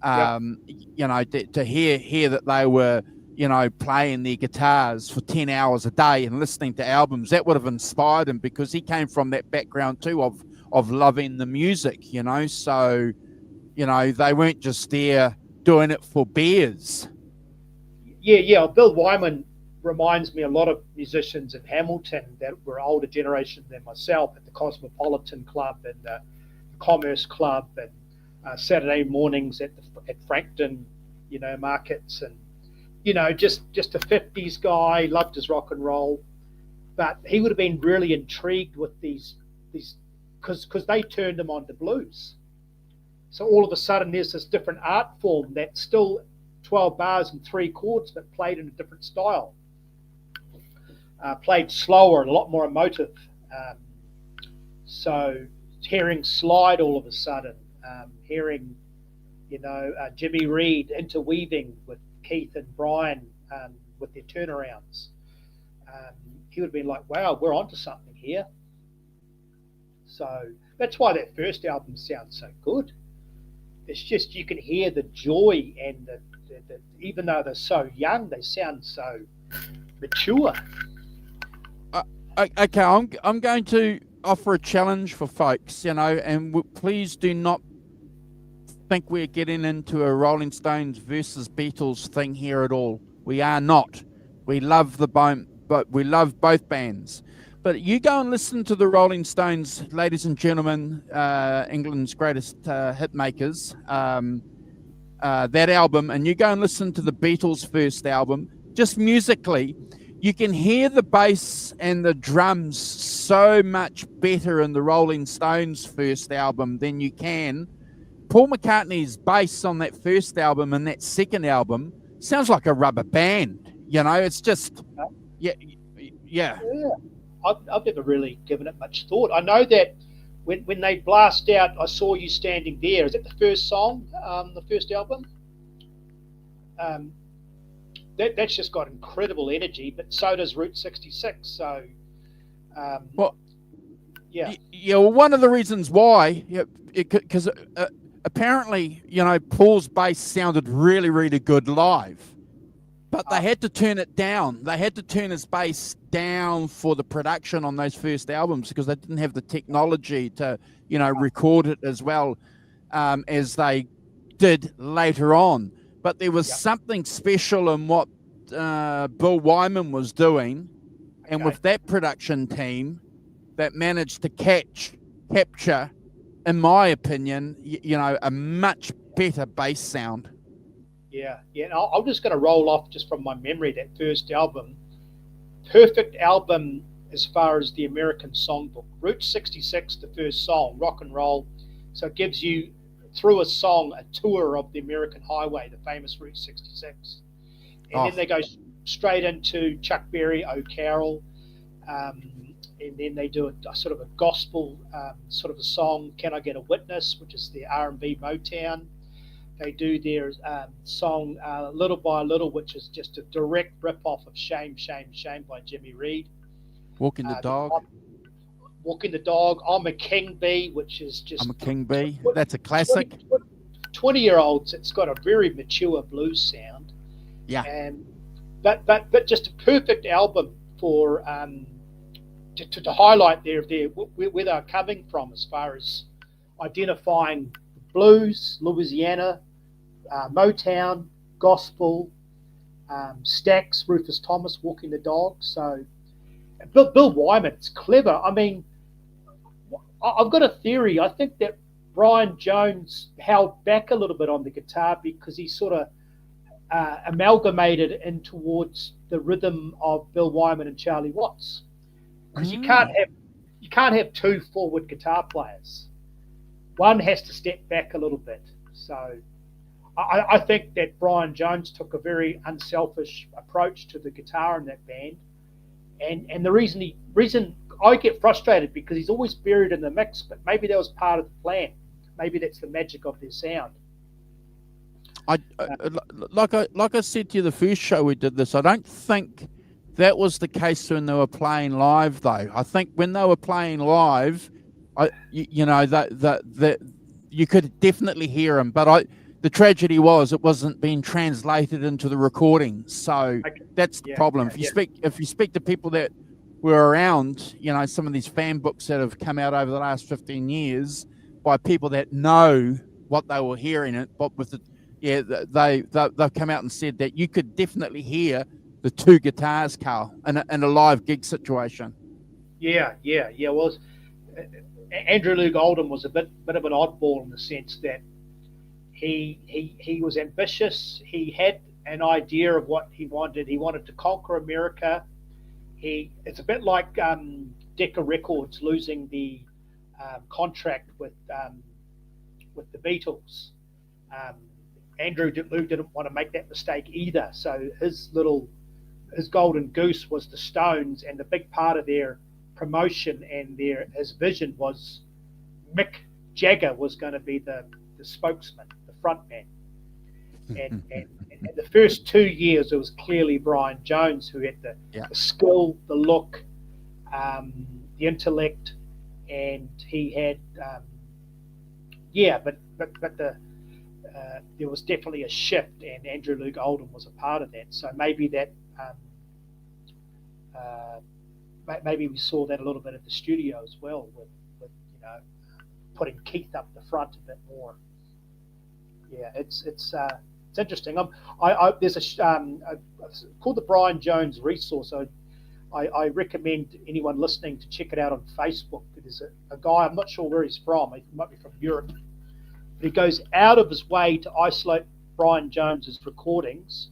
To hear that they were, playing their guitars for 10 hours a day and listening to albums, that would have inspired him, because he came from that background too of loving the music, so, they weren't just there doing it for beers. Yeah. Bill Wyman reminds me a lot of musicians in Hamilton that were older generation than myself, at the Cosmopolitan Club and the Commerce Club, and Saturday mornings at Frankton, markets, and just a 50s guy, loved his rock and roll. But he would have been really intrigued with these because they turned him on to blues. So all of a sudden there's this different art form that's still 12 bars and 3 chords, but played in a different style, played slower and a lot more emotive. So hearing Slide all of a sudden, hearing Jimmy Reed interweaving with Keith and Brian with their turnarounds, he would have been like, wow, we're onto something here. So that's why that first album sounds so good. It's just you can hear the joy and even though they're so young, they sound so mature. Okay, I'm going to offer a challenge for folks, and please do not think we're getting into a Rolling Stones versus Beatles thing here at all. We are not. We love but we love both bands. But you go and listen to the Rolling Stones, ladies and gentlemen, England's greatest hit makers, that album, and you go and listen to the Beatles' first album, just musically, you can hear the bass and the drums so much better in the Rolling Stones' first album than you can. Paul McCartney's bass on that first album and that second album sounds like a rubber band. It's just, yeah. Yeah. I've never really given it much thought. I know that when they blast out I Saw You Standing There, is that the first song, the first album? That's just got incredible energy, but so does Route 66. So, well, one of the reasons why, because apparently, Paul's bass sounded really, really good live. But they had to turn it down. They had to turn his bass down for the production on those first albums because they didn't have the technology to, record it as well as they did later on. But there was something special in what Bill Wyman was doing, and with that production team that managed to capture, in my opinion, a much better bass sound. Yeah. And I'm just going to roll off just from my memory that first album. Perfect album as far as the American songbook. Route 66, the first song, rock and roll. So it gives you, through a song, a tour of the American highway, the famous Route 66. And then they go straight into Chuck Berry, Oh Carol. And then they do a sort of a gospel sort of a song, Can I Get a Witness, which is the R&B Motown. They do their song Little by Little, which is just a direct rip-off of Shame, Shame, Shame by Jimmy Reed. Walking the Dog. Walking the Dog. I'm a King Bee, which is just... I'm a King Bee. That's a classic. 20-year-olds, it's got a very mature blues sound. Yeah. But just a perfect album for to highlight where they're coming from as far as identifying blues, Louisiana, Motown, gospel, Stax, Rufus Thomas, Walking the Dog. So Bill Wyman, it's clever. I mean, I've got a theory. I think that Brian Jones held back a little bit on the guitar because he sort of amalgamated in towards the rhythm of Bill Wyman and Charlie Watts. Because you can't have two forward guitar players. One has to step back a little bit. So I think that Brian Jones took a very unselfish approach to the guitar in that band. And the reason I get frustrated because he's always buried in the mix, but maybe that was part of the plan. Maybe that's the magic of their sound. Like I said to you the first show we did this, I don't think that was the case when they were playing live, though. I think when they were playing live, that you could definitely hear them. But the tragedy was it wasn't being translated into the recording, so that's the problem. If you speak to people that were around, some of these fan books that have come out over the last 15 years by people that know what they were hearing it, but with the they've come out and said that you could definitely hear the two guitars, Carl, in a live gig situation. Yeah. Well, Andrew Loog Oldham was a bit of an oddball in the sense that he was ambitious. He had an idea of what he wanted. He wanted to conquer America. It's a bit like Decca Records losing the contract with the Beatles. Andrew Loog didn't want to make that mistake either. So his golden goose was the Stones, and the big part of their promotion and his vision was Mick Jagger was going to be the spokesman, the front man. And the first 2 years, it was clearly Brian Jones who had the skill, the look, the intellect, and he had, but there was definitely a shift, and Andrew Luke Oldham was a part of that. So maybe that, maybe we saw that a little bit at the studio as well, with putting Keith up the front a bit more. Yeah, it's interesting. There's called the Brian Jones Resource. I recommend anyone listening to check it out on Facebook. There's a guy, I'm not sure where he's from. He might be from Europe. But he goes out of his way to isolate Brian Jones's recordings,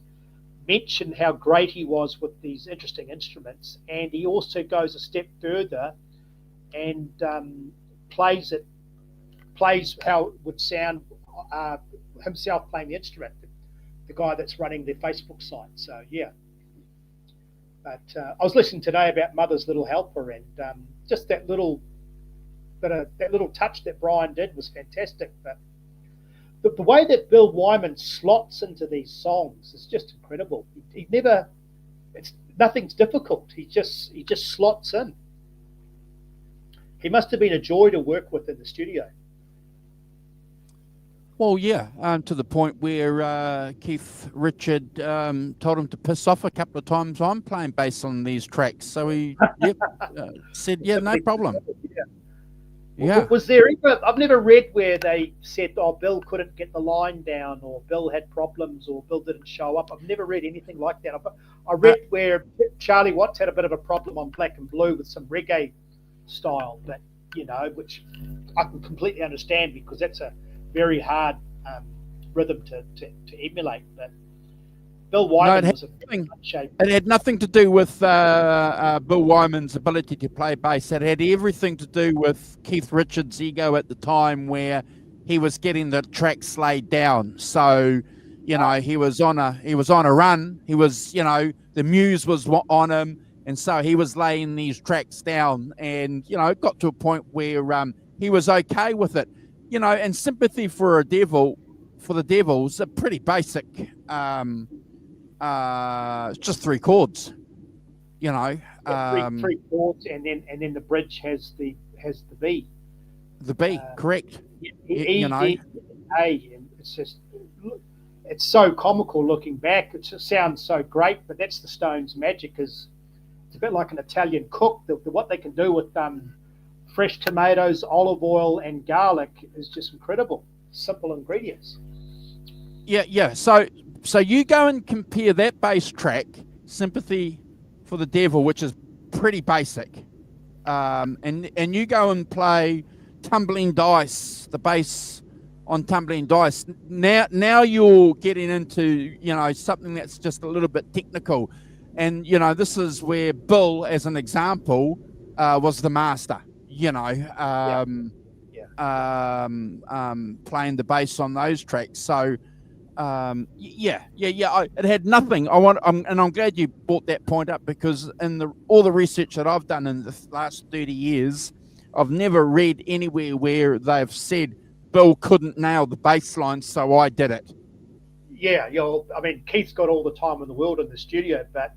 mention how great he was with these interesting instruments, and he also goes a step further and plays how it would sound himself playing the instrument, the guy that's running the Facebook site. So yeah. But I was listening today about Mother's Little Helper, and just that little touch that Brian did was fantastic. But the way that Bill Wyman slots into these songs is just incredible. Nothing's difficult. He just slots in. He must have been a joy to work with in the studio. Well, yeah, to the point where Keith Richard told him to piss off a couple of times. I'm playing bass on these tracks, so he said, "Yeah, no problem." Yeah. Was there ever? I've never read where they said, "Oh, Bill couldn't get the line down," or "Bill had problems," or "Bill didn't show up." I've never read anything like that. I read where Charlie Watts had a bit of a problem on Black and Blue with some reggae style, but which I can completely understand, because that's a very hard rhythm to emulate. But Bill Wyman was in shape. It had nothing to do with Bill Wyman's ability to play bass. It had everything to do with Keith Richards' ego at the time, where he was getting the tracks laid down. So, he was on a run. He was, the muse was on him, and so he was laying these tracks down, and it got to a point where he was okay with it. And Sympathy for the Devils are pretty basic. It's just 3 chords, three chords, and then the bridge has the B. The B, correct. E, A, and it's so comical looking back. It just sounds so great, but that's the Stones' magic. Is it's a bit like an Italian cook. What they can do with fresh tomatoes, olive oil, and garlic is just incredible. Simple ingredients. Yeah. So you go and compare that bass track, Sympathy for the Devil, which is pretty basic, and you go and play Tumbling Dice, the bass on Tumbling Dice. Now you're getting into something that's just a little bit technical, and this is where Bill, as an example, was the master. Playing the bass on those tracks. So, it had nothing. And I'm glad you brought that point up, because in all the research that I've done in the last 30 years, I've never read anywhere where they've said Bill couldn't nail the bass line, so I did it. Yeah, Keith's got all the time in the world in the studio, but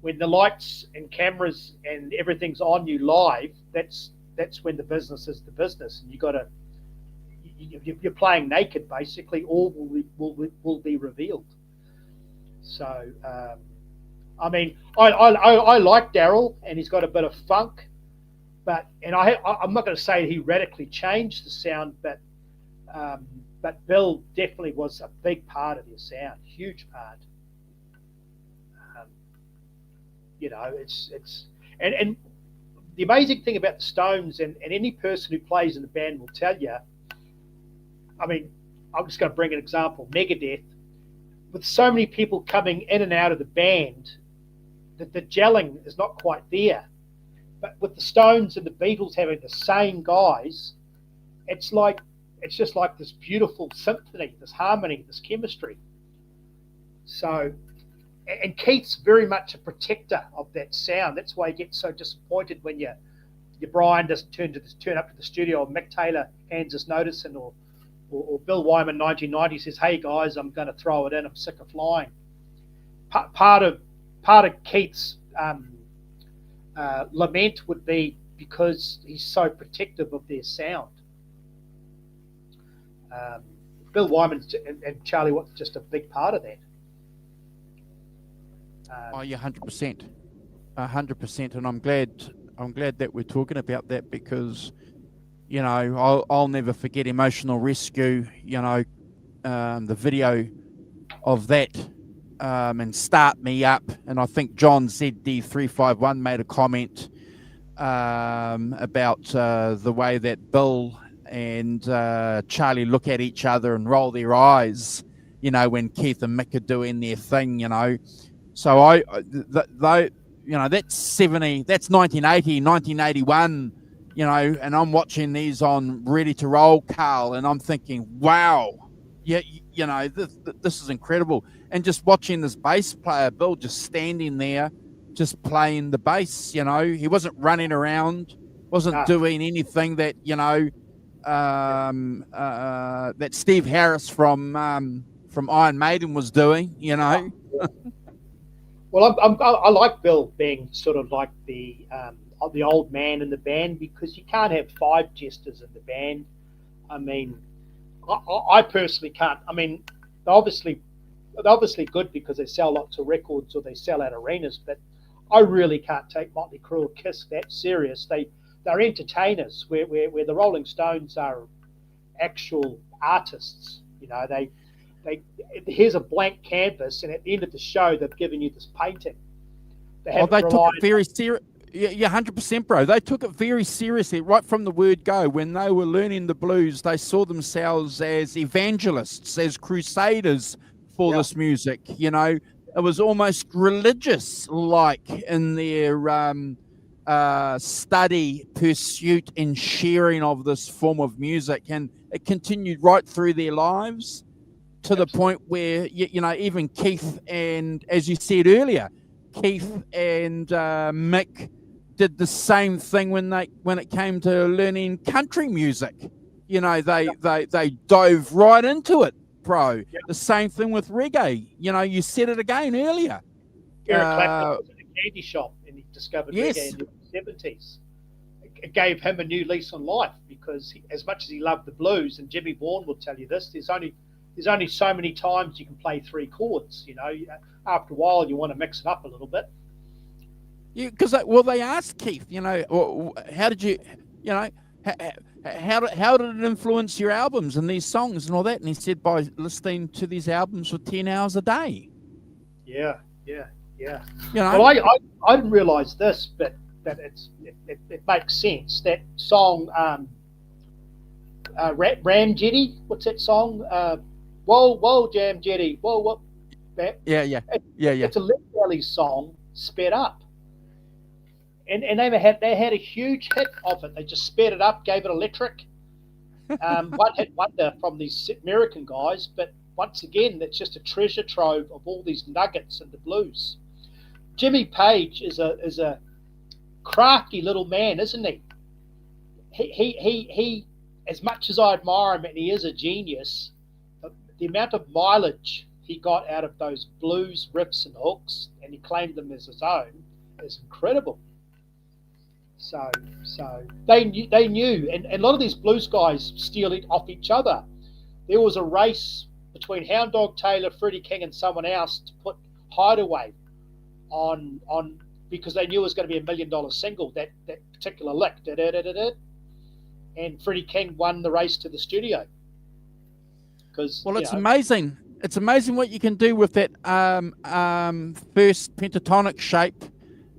when the lights and cameras and everything's on you live, that's when the business is the business, and you're playing naked basically. All will be revealed. So I like Daryl, and he's got a bit of funk, I'm not going to say he radically changed the sound, but Bill definitely was a big part of your sound, huge part. It's and the amazing thing about the Stones, and any person who plays in the band will tell you, I'm just going to bring an example, Megadeth, with so many people coming in and out of the band, that the gelling is not quite there. But with the Stones and the Beatles having the same guys, it's just like this beautiful symphony, this harmony, this chemistry. So, and Keith's very much a protector of that sound. That's why he gets so disappointed when your Brian doesn't turn up to the studio, or Mick Taylor hands his notice in, or or Bill Wyman 1990 says, "Hey guys, I'm going to throw it in. I'm sick of flying." Part of Keith's lament would be because he's so protective of their sound. Bill Wyman and Charlie Watts just a big part of that. Oh, yeah, 100%, 100%, and I'm glad that we're talking about that, because you know I'll never forget Emotional Rescue. You know, the video of that, and Start Me Up, and I think John ZD351 made a comment about the way that Bill and Charlie look at each other and roll their eyes, you know, when Keith and Mick are doing their thing, you know. So you know, that's 1980, 1981, you know, and I'm watching these on Ready to Roll, Carl, and I'm thinking, wow, yeah, you know, this is incredible. And just watching this bass player, Bill, just standing there, just playing the bass, you know, he wasn't running around, wasn't doing anything that, you know, that Steve Harris from Iron Maiden was doing, you know. Well, I like Bill being sort of like the old man in the band, because you can't have 5 jesters in the band. I mean, I personally can't. I mean, they're obviously good because they sell lots of records or they sell out arenas, but I really can't take Motley Crue or Kiss that serious. They're entertainers, where the Rolling Stones are actual artists. You know, they here's a blank canvas, and at the end of the show, they've given you this painting. They took it very serious. Yeah, 100%, bro. They took it very seriously right from the word go. When they were learning the blues, they saw themselves as evangelists, as crusaders for this music. You know, it was almost religious-like in their study, pursuit, and sharing of this form of music, and it continued right through their lives. To the point where, you know, even Keith and, as you said earlier, Keith and Mick did the same thing when it came to learning country music. You know, they dove right into it, bro. Yep. The same thing with reggae. You know, you said it again earlier. Eric Clapton was in a candy shop and he discovered reggae in the 70s. It gave him a new lease on life, because as much as he loved the blues, and Jimmy Vaughan will tell you this, there's only so many times you can play 3 chords. You know, after a while you want to mix it up a little bit. Yeah, because they asked Keith, you know, how did you, you know, how did it influence your albums and these songs and all that? And he said, by listening to these albums for 10 hours a day. Yeah. You know, well, I didn't realize this, but it makes sense. That song, Ram Jetty, what's that song? Whoa, Jam Jetty, whoa, what? Yeah. It's a Lead Belly song sped up, and they had a huge hit of it. They just sped it up, gave it electric. One hit wonder from these American guys, but once again, it's just a treasure trove of all these nuggets in the blues. Jimmy Page is a crafty little man, isn't he? He as much as I admire him, and he is a genius, the amount of mileage he got out of those blues riffs and hooks, and he claimed them as his own, is incredible. So they knew, and a lot of these blues guys steal it off each other. There was a race between Hound Dog Taylor, Freddie King, and someone else to put Hideaway on because they knew it was going to be $1 million single, that particular lick. And Freddie King won the race to the studio. Well, it's amazing. It's amazing what you can do with that first pentatonic shape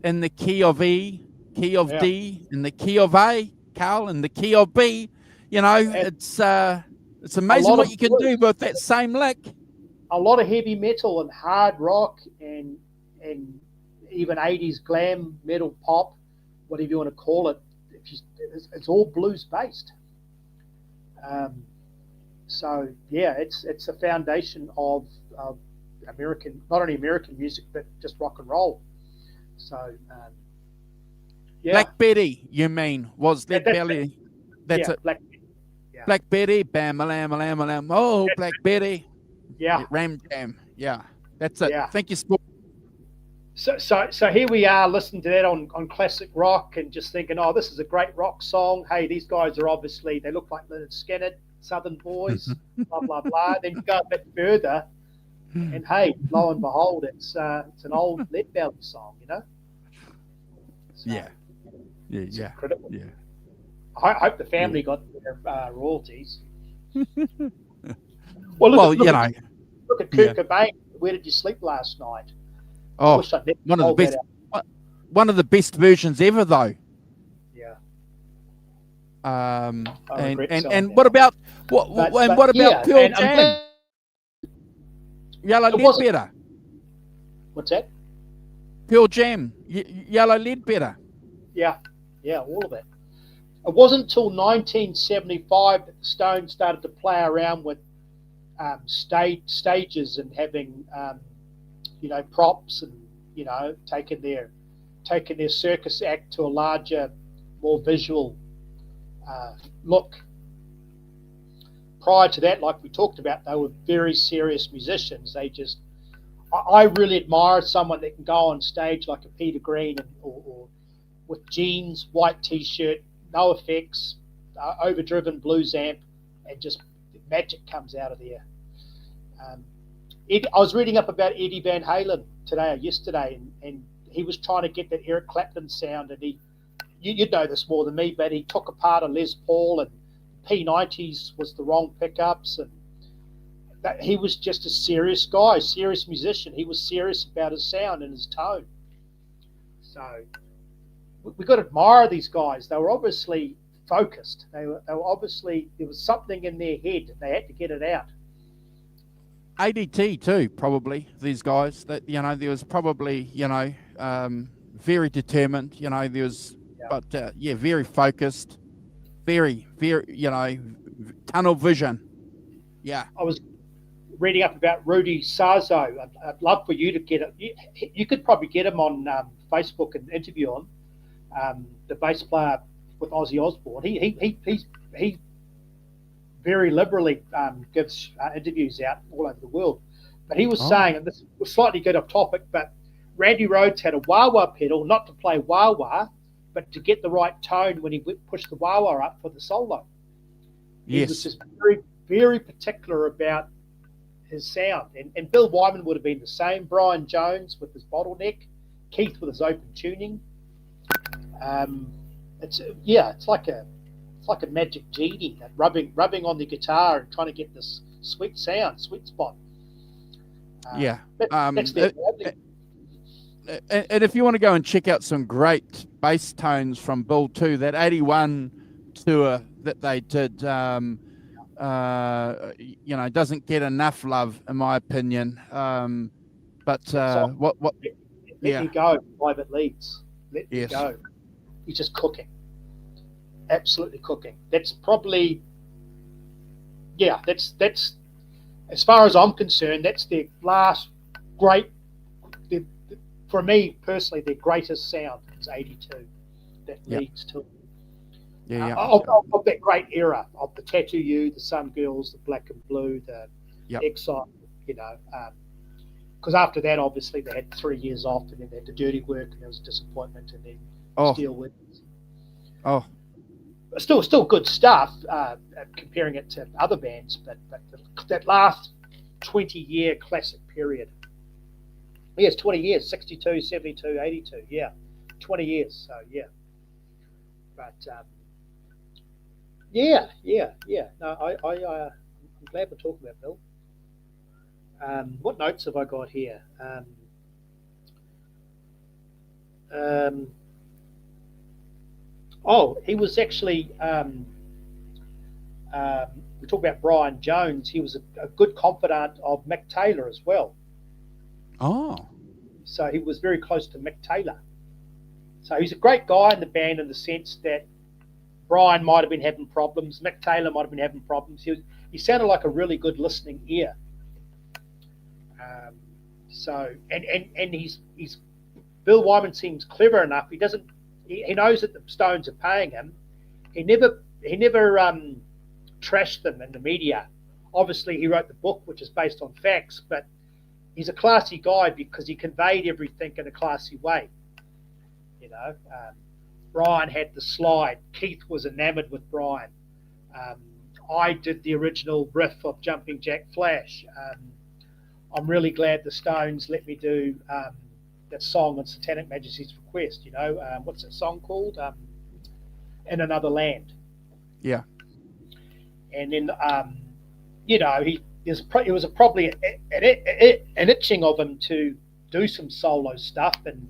in the key of E, key of D, in the key of A, Carl, in the key of B. You know, it's amazing what you can do with that same lick. A lot of heavy metal and hard rock and even 80s glam metal pop, whatever you want to call it, it's all blues based. So yeah, it's a foundation of American, not only American music, but just rock and roll. So yeah. Black Betty, you mean, was Lead Belly? That's it. Black Betty. Yeah. Black Betty, bam, a lamb, a lamb, a lamb. Oh, Black Betty. Yeah, Ram Jam. Yeah, that's it. yeah. Thank you, Sport. So here we are listening to that on classic rock and just thinking, oh, this is a great rock song. Hey, these guys are obviously, they look like Leonard Skinner, Southern boys, blah, blah, blah. Then you go a bit further and hey, lo and behold, it's an old Lead Belly song, you know? So Yeah, it's yeah, incredible. yeah. I hope the family got their royalties. Well, Well, you know, look at Kurt Cobain. Where did you sleep last night? I oh, wish I'd never one of the told that best, out. one of the best versions ever, though. Yeah. And regret selling and that. what about what about yeah, Pearl and I'm Jam? glad Yellow it wasn't. Ledbetter. What's that? Pearl Jam. Yellow Ledbetter. Yeah, all of it. It wasn't until 1975 that the Stones started to play around with stages and having props and taking their circus act to a larger, more visual look. Prior to that, like we talked about, they were very serious musicians. I really admire someone that can go on stage like a Peter Green or with jeans, white t-shirt, no effects, overdriven blues amp, and just magic comes out of there. I was reading up about Eddie Van Halen yesterday, and he was trying to get that Eric Clapton sound, and you'd know this more than me, but he took apart a Les Paul, and P90s was the wrong pickups, and he was just a serious guy, serious musician. He was serious about his sound and his tone. So we got to admire these guys. They were obviously focused. They were obviously, there was something in their head. They had to get it out. ADT too, probably, these guys. That there was probably very determined. There was, but very focused, very tunnel vision. Yeah. I was reading up about Rudy Sarzo. I'd love for you to get it. You could probably get him on Facebook and interview him. The bass player with Ozzy Osbourne. He very liberally gives interviews out all over the world. But he was saying, and this was slightly get off topic, but Randy Rhoads had a wah-wah pedal, not to play wah-wah, but to get the right tone when he pushed the wah-wah up for the solo. He was just very, very particular about his sound. And Bill Wyman would have been the same. Brian Jones with his bottleneck, Keith with his open tuning. It's like a magic genie, that rubbing on the guitar and trying to get this sweet spot. That's their and if you want to go and check out some great bass tones from Bill too, that 81 tour that they did, doesn't get enough love in my opinion. Let me go, Private Leads. Let me go. He's just cooking. Absolutely cooking. That's probably, that's as far as I'm concerned, that's their last great, for me personally, their greatest sound is 82. That leads to of that great era of the Tattoo You, the Sun Girls, the Black and Blue, the Exile, because after that, obviously, they had 3 years off, and then they had the Dirty Work, and there was a disappointment, and then Steel Wings. Still good stuff, comparing it to other bands, but that last 20-year classic period. Yeah, it's 20 years, 62, 72, 82, 20 years, so But, no, I'm glad we're talking about Bill. What notes have I got here? He was actually, we talk about Brian Jones, he was a good confidant of Mick Taylor as well. So he was very close to Mick Taylor. So he's a great guy in the band in the sense that Brian might have been having problems, Mick Taylor might have been having problems. He sounded like a really good listening ear. And he's Bill Wyman seems clever enough. He knows that the Stones are paying him. He never trashed them in the media. Obviously, he wrote the book, which is based on facts, but he's a classy guy because he conveyed everything in a classy way. You know, Brian had the slide. Keith was enamored with Brian. I did the original riff of Jumping Jack Flash. I'm really glad the Stones let me do that song on Satanic Majesty's request. You know, what's that song called? In Another Land. Yeah. And then, you know, it was probably an itching of him to do some solo stuff. And,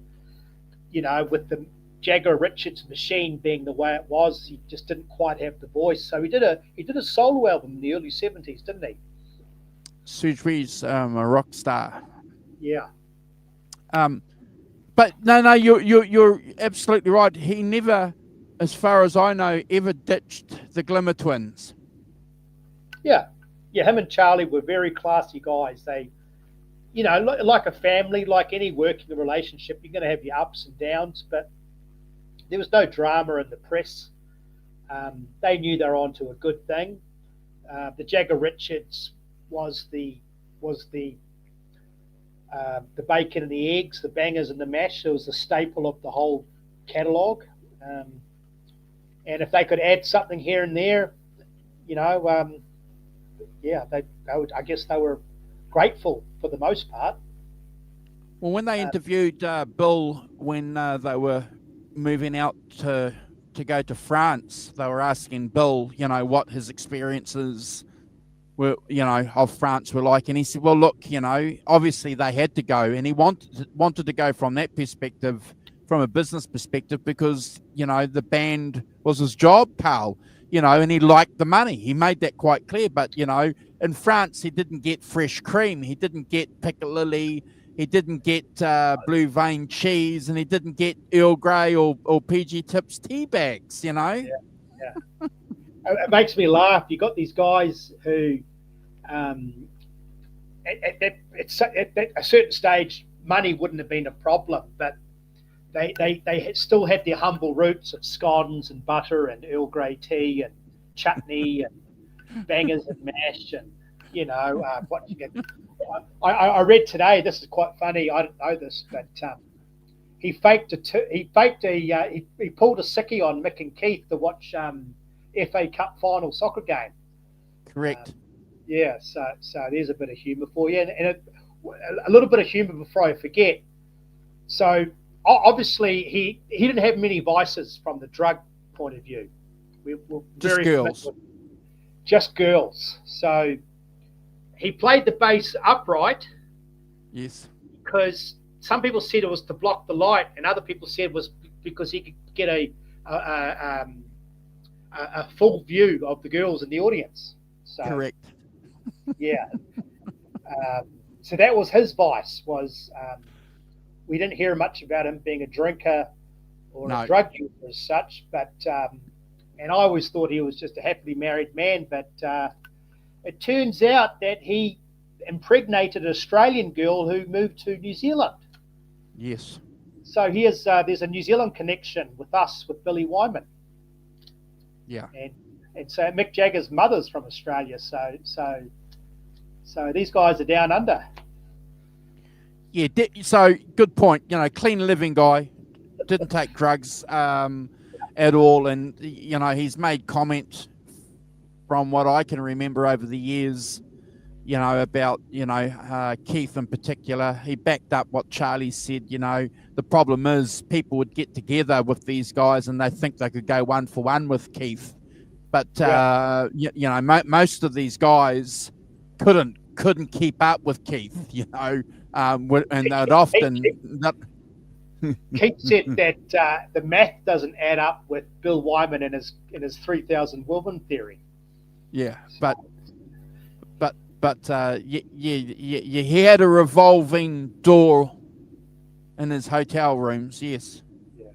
you know, with the Jagger Richards machine being the way it was, he just didn't quite have the voice. So he did a solo album in the early 70s, didn't he? Sujri's a rock star. Yeah. But no, you're absolutely right. He never, as far as I know, ever ditched the Glimmer Twins. Yeah, him and Charlie were very classy guys. They, you know, like a family, like any working relationship, you're going to have your ups and downs, but there was no drama in the press. They knew they were onto a good thing. The Jagger Richards was the bacon and the eggs, the bangers and the mash. It was the staple of the whole catalogue. And if they could add something here and there, you know, they would. I guess they were grateful for the most part. Well, when they interviewed Bill when they were moving out to go to France, they were asking Bill, you know, what his experiences were, you know, of France were like, and he said, well, look, you know, obviously they had to go, and he wanted to go from that perspective, from a business perspective, because, you know, the band was his job, pal, you know, and he liked the money. He made that quite clear. But, you know, in France, he didn't get fresh cream, he didn't get piccalilli, he didn't get blue vein cheese, and he didn't get Earl Grey or PG Tips tea bags, you know. Yeah. It makes me laugh. You got these guys who, at a certain stage, money wouldn't have been a problem, but they still had their humble roots of scones and butter and Earl Grey tea and chutney and bangers and mash, and, you know, what you get. I read today. This is quite funny. I didn't know this, but he pulled a sickie on Mick and Keith to watch FA Cup final soccer game. Correct. Yeah. So there's a bit of humour for you, and a little bit of humour before I forget. So obviously he didn't have many vices from the drug point of view. We were just girls. Just girls. So he played the bass upright. Yes. Because some people said it was to block the light, and other people said it was because he could get a full view of the girls in the audience. So, correct. Yeah. So that was his vice. We didn't hear much about him being a drinker or a drug user as such, but and I always thought he was just a happily married man, but it turns out that he impregnated an Australian girl who moved to New Zealand. Yes. So there's a New Zealand connection with us, with Billy Wyman. Yeah. And so Mick Jagger's mother's from Australia. So these guys are down under. Yeah. So good point. You know, clean living guy, didn't take drugs at all, and, you know, he's made comments from what I can remember over the years, you know, about, you know, Keith in particular. He backed up what Charlie said. You know, the problem is people would get together with these guys and they think they could go one for one with Keith. But, you know, most of these guys couldn't keep up with Keith, you know, and they'd often... Keith said that the math doesn't add up with Bill Wyman and his 3,000 woman theory. Yeah, but he had a revolving door in his hotel rooms. Yes. Yeah.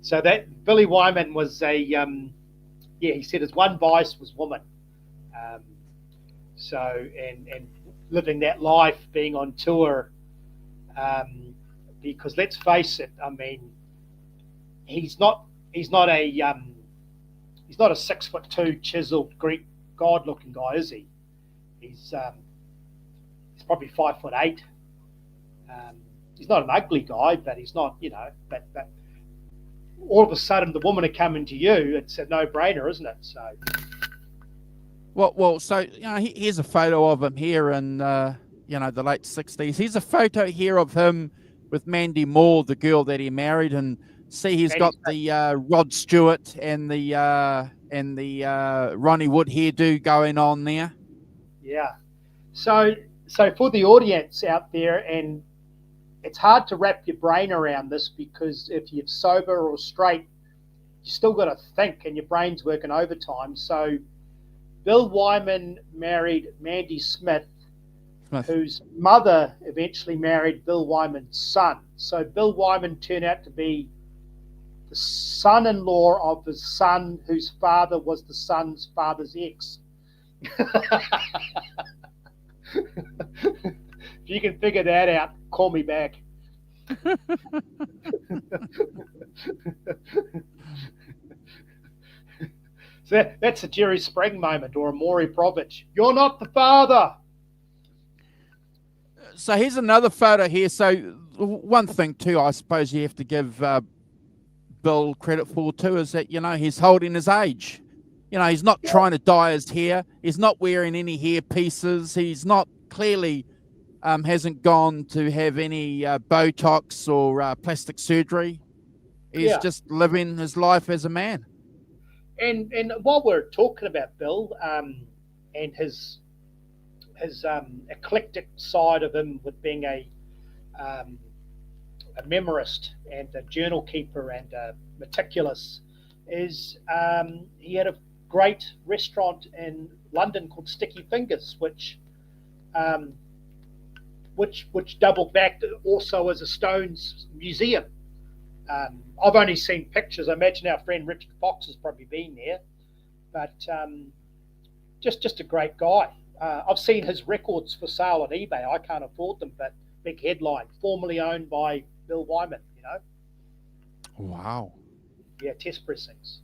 So that Billy Wyman was he said his one vice was woman. So and living that life, being on tour, because let's face it, I mean, he's not a he's not a 6'2" chiseled Greek god-looking guy, is he? He's probably 5'8". He's not an ugly guy, but he's not, but all of a sudden the woman are coming to you. It's a no-brainer, isn't it? So. So here's a photo of him here in the late 60s. Here's a photo here of him with Mandy Moore, the girl that he married, and see he's got the Rod Stewart and the Ronnie Wood hairdo going on there. Yeah. So for the audience out there, and it's hard to wrap your brain around this, because if you're sober or straight, you still got to think, and your brain's working overtime. So Bill Wyman married Mandy Smith, whose mother eventually married Bill Wyman's son. So Bill Wyman turned out to be the son-in-law of his son, whose father was the son's father's ex. If you can figure that out, call me back. So that's a Jerry Spring moment, or a Maury Povich. You're not the father. So here's another photo here. So one thing too, I suppose you have to give Bill credit for too, is that he's holding his age. He's not trying to dye his hair. He's not wearing any hair pieces. He's not clearly hasn't gone to have any Botox or plastic surgery. He's just living his life as a man. And while we're talking about Bill and his eclectic side of him, with being a memorist and a journal keeper and meticulous, is he had a great restaurant in London called Sticky Fingers, which doubled back also as a Stones museum. I've only seen pictures. I imagine our friend Richard Fox has probably been there, but just a great guy. I've seen his records for sale on eBay. I can't afford them, but big headline: formerly owned by Bill Wyman. Wow. Yeah, test pressings.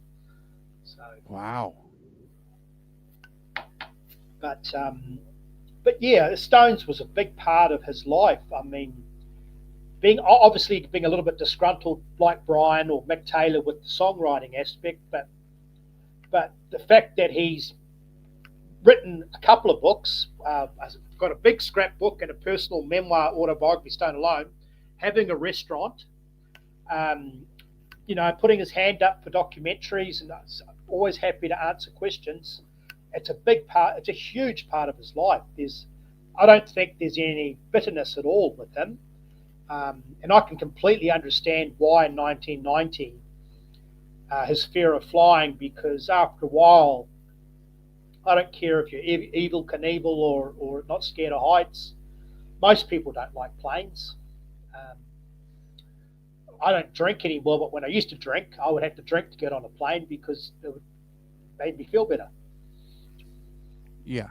So. Wow. But yeah, the Stones was a big part of his life. I mean, being a little bit disgruntled like Brian or Mick Taylor with the songwriting aspect, but the fact that he's written a couple of books, got a big scrapbook and a personal memoir autobiography, Stone Alone, having a restaurant, putting his hand up for documentaries, and always happy to answer questions. It's a big part. It's a huge part of his life. I don't think there's any bitterness at all with him. And I can completely understand why in 1990 his fear of flying, because after a while, I don't care if you're evil Knievel or not scared of heights, most people don't like planes. I don't drink anymore, but when I used to drink, I would have to drink to get on a plane because it made me feel better. Yeah.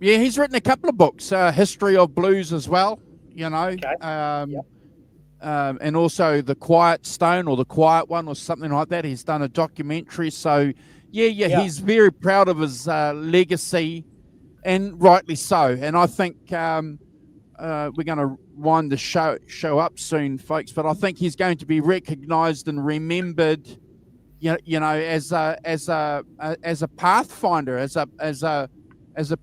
He's written a couple of books, History of Blues as well. Okay. And also The Quiet Stone, or The Quiet One, or something like that. He's done a documentary. So, yeah. He's very proud of his legacy, and rightly so. And I think we're going to wind the show up soon, folks. But I think he's going to be recognised and remembered, as a pathfinder, as a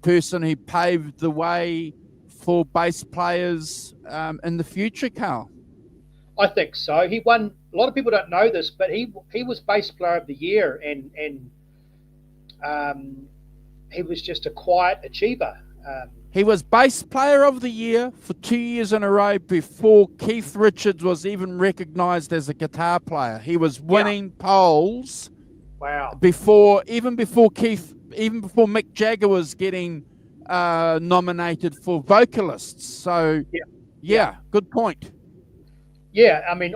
person who paved the way for bass players in the future, Carl. I think so. He won. A lot of people don't know this, but he was bass player of the year, and he was just a quiet achiever. He was bass player of the year for 2 years in a row before Keith Richards was even recognised as a guitar player. He was winning polls. Wow. Before Mick Jagger was getting nominated for vocalists. So, yeah, good point. Yeah, I mean,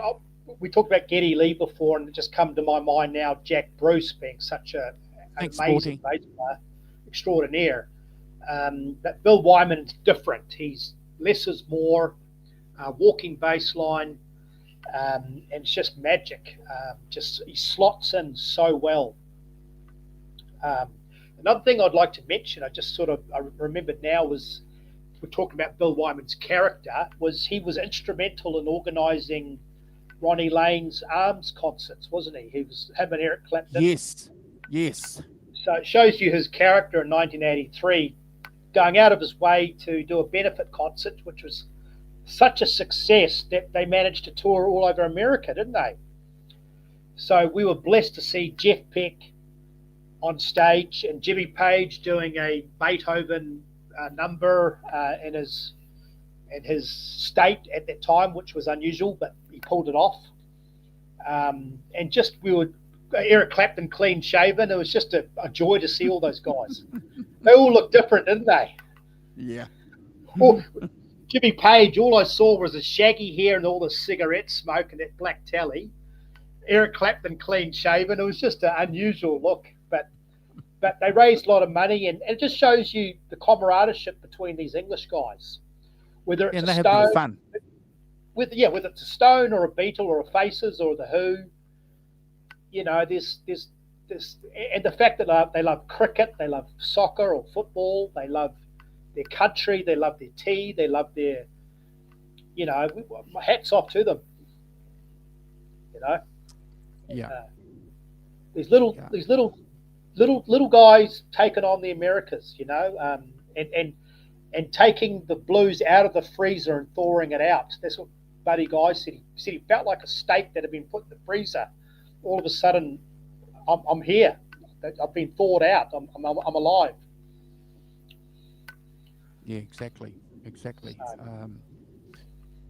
we talked about Geddy Lee before, and it just come to my mind now, Jack Bruce being such an amazing bass player, extraordinaire. But Bill Wyman's different. He's less is more, walking bass line, and it's just magic. He slots in so well. Um, Another thing I'd like to mention, I remembered now, was we're talking about Bill Wyman's character, was he was instrumental in organising Ronnie Lane's arms concerts, wasn't he? He was him and Eric Clapton. Yes. So it shows you his character in 1983, going out of his way to do a benefit concert, which was such a success that they managed to tour all over America, didn't they? So we were blessed to see Jeff Beck on stage and Jimmy Page doing a Beethoven number in his state at that time, which was unusual, but he pulled it off. And just we were Eric Clapton clean shaven. It was just a joy to see all those guys. They all looked different, didn't they? Yeah. Well, Jimmy Page, all I saw was the shaggy hair and all the cigarette smoke and that black telly. Eric Clapton clean shaven. It was just an unusual look, but they raised a lot of money, and it just shows you the camaraderie between these English guys. Whether it's a Stone, fun. whether it's a Stone or a Beatle or a Faces or the Who, you know, there's and the fact that they love cricket, they love soccer or football, they love their country, they love their tea, they love their, you know, hats off to them. You know. Yeah. These little guys taking on the Americas, you know, and taking the blues out of the freezer and thawing it out. That's what Buddy Guy said. He said he felt like a steak that had been put in the freezer. All of a sudden, I'm here. I've been thawed out. I'm alive. Yeah, exactly.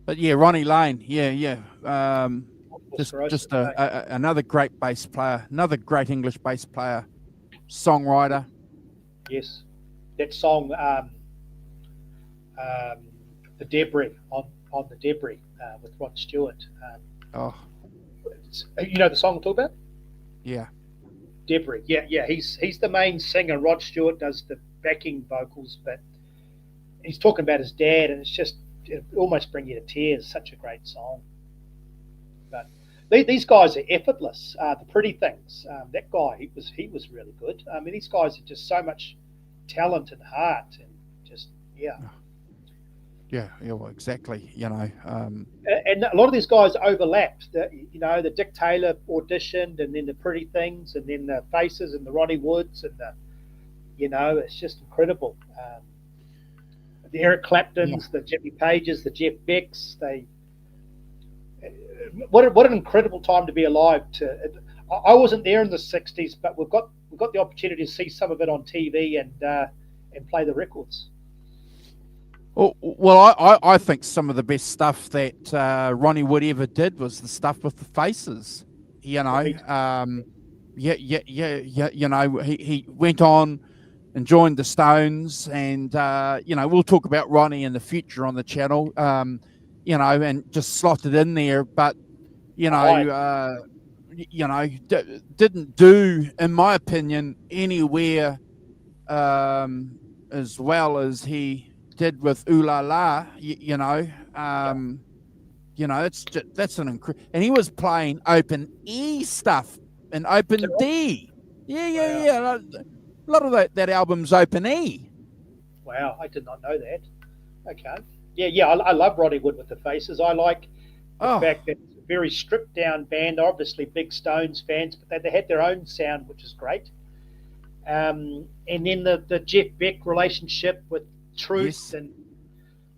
But yeah, Ronnie Lane. Yeah. Just another great bass player, another great English bass player, songwriter. Yes, that song, the Debris on the Debris with Rod Stewart. You know the song I'm talking about? Yeah. Debris. Yeah. He's the main singer. Rod Stewart does the backing vocals, but he's talking about his dad, and it almost brings you to tears. Such a great song. But these guys are effortless. The Pretty Things. That guy, he was really good. I mean, these guys are just so much talent and heart, and just Yeah, well, exactly. You know, and a lot of these guys overlapped. The Dick Taylor auditioned, and then the Pretty Things, and then the Faces, and the Ronnie Woods, and it's just incredible. The Eric Claptons, the Jimmy Pages, the Jeff Becks. What an incredible time to be alive. I wasn't there in the '60s, but we've got the opportunity to see some of it on TV and play the records. Well, I think some of the best stuff that Ronnie Wood ever did was the stuff with the Faces. You know, You know, he went on and joined the Stones, and we'll talk about Ronnie in the future on the channel. And just slotted in there, but didn't do, in my opinion, anywhere as well as he did with Ooh La La. That's an incredible, and he was playing open E stuff and open D. Yeah. A lot of that album's open E. Wow, I did not know that. Okay. Yeah, I love Ronnie Wood with the Faces. I like the fact that it's a very stripped down band, obviously big Stones fans, but they had their own sound, which is great. And then the Jeff Beck relationship with Truth, and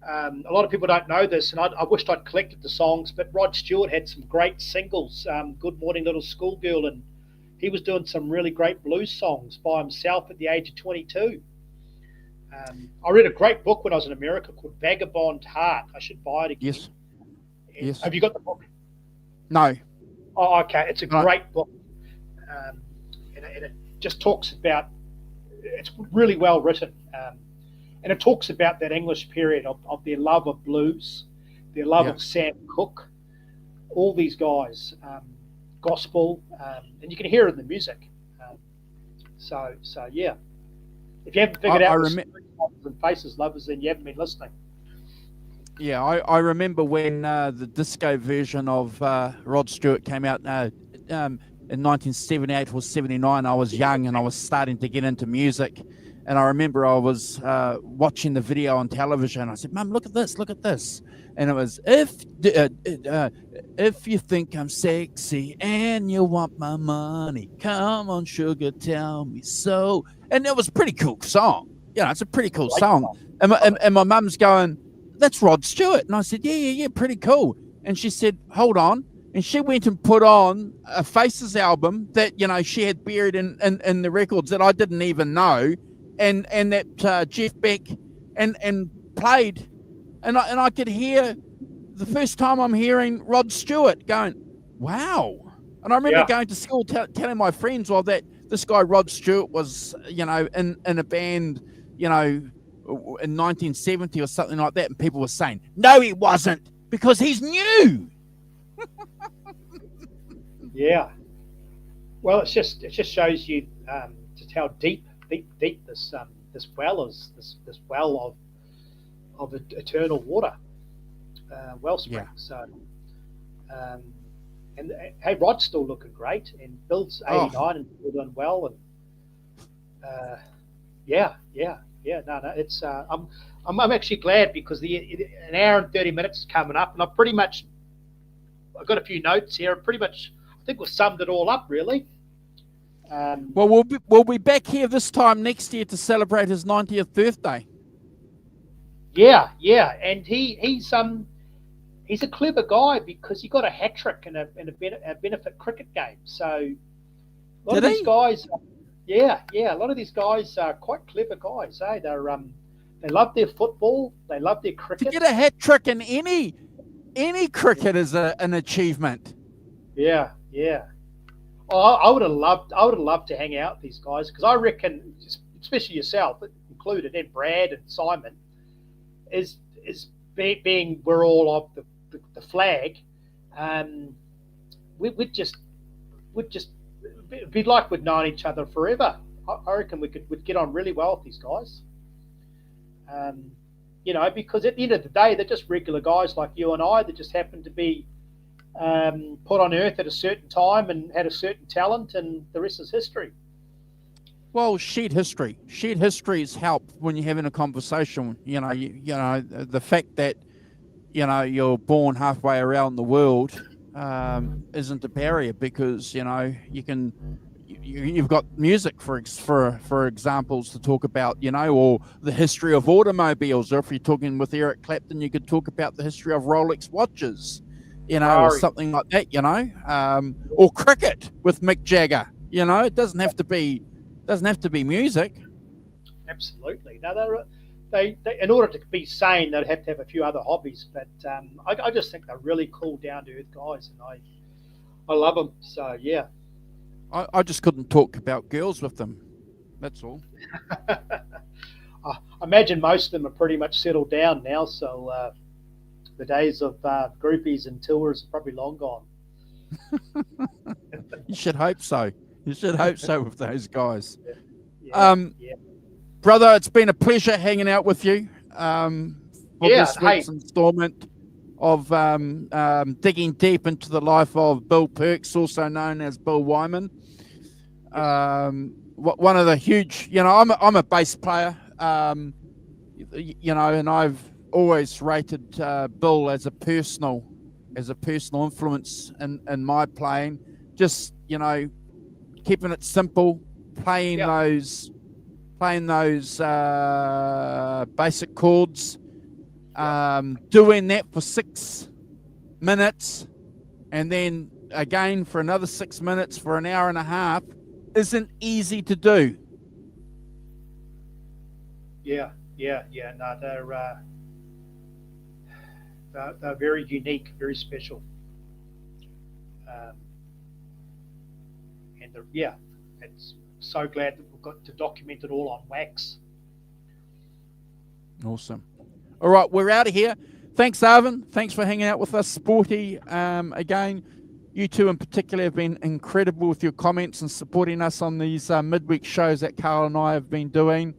a lot of people don't know this, and I wished I'd collected the songs, but Rod Stewart had some great singles, Good Morning Little Schoolgirl, and he was doing some really great blues songs by himself at the age of 22. I read a great book when I was in America called Vagabond Heart. I should buy it again. Yes. Have you got the book? No. Oh, okay. It's a great book. And it just talks about, it's really well written. And it talks about that English period of their love of blues, their love of Sam Cooke, all these guys, gospel, and you can hear it in the music. So yeah. If you haven't figured out the Faces lovers, then you haven't been listening. Yeah, I remember when the disco version of Rod Stewart came out. in 1978 or 79. I was young and I was starting to get into music. And I remember I was watching the video on television. I said, "Mum, look at this, look at this." And it was, if you think I'm sexy and you want my money, come on, sugar, tell me so. And it was a pretty cool song. You know, it's a pretty cool song. And my mum's going, "That's Rod Stewart." And I said, yeah, pretty cool. And she said, "Hold on." And she went and put on a Faces album that, you know, she had buried in the records that I didn't even know. And that Jeff Beck and played, and I could hear the first time I'm hearing Rod Stewart going, "Wow!" And I remember going to school telling my friends, "Well, that this guy Rod Stewart was, you know, in a band, you know, in 1970 or something like that," and people were saying, "No, he wasn't, because he's new." Yeah. Well, it just shows you just how deep this well is, this well of eternal water, wellspring. Yeah. So, and hey, Rod's still looking great, and Bill's 89 and still doing well, and yeah. No, it's I'm actually glad, because an hour and 30 minutes is coming up, and I've got a few notes here. Pretty much, I think we've summed it all up, really. Well, we'll be back here this time next year to celebrate his 90th birthday. Yeah, and he's a clever guy, because he got a hat trick in a benefit cricket game. So a lot of these guys, a lot of these guys are quite clever guys. Eh? They love their football, they love their cricket. To get a hat trick in any cricket is an achievement. Yeah. I would have loved to hang out with these guys, because I reckon, especially yourself included, and Brad and Simon, is being we're all of the flag. We'd be like we'd known each other forever. I reckon we'd get on really well with these guys. You know, because at the end of the day, they're just regular guys like you and I that just happen to be put on earth at a certain time and had a certain talent, and the rest is history. Well, shared histories help when you're having a conversation. You know, the fact that, you know, you're born halfway around the world isn't a barrier, because, you know, you've got music for examples to talk about, you know, or the history of automobiles, or if you're talking with Eric Clapton, you could talk about the history of Rolex watches, you know, or something like that, you know, or cricket with Mick Jagger. You know, it doesn't have to be music. Absolutely. No, they in order to be sane, they'd have to have a few other hobbies. But I just think they're really cool, down to earth guys, and I love them. So yeah. I just couldn't talk about girls with them. That's all. I imagine most of them are pretty much settled down now. So the days of groupies and tours are probably long gone. You should hope so. You should hope so with those guys. Yeah. Brother, it's been a pleasure hanging out with you for this week's installment of digging deep into the life of Bill Perks, also known as Bill Wyman. One of the huge, you know, I'm a bass player, you know, and I've always rated Bill as a personal influence in my playing. Just, you know, keeping it simple, playing those basic chords, doing that for 6 minutes, and then again for another 6 minutes for an hour and a half isn't easy to do. Yeah. No, they're very unique, very special, and it's so glad that we've got to document it all on wax. Awesome. All right, we're out of here. Thanks, Arvin. Thanks for hanging out with us, Sporty. Again, you two in particular have been incredible with your comments and supporting us on these midweek shows that Carl and I have been doing.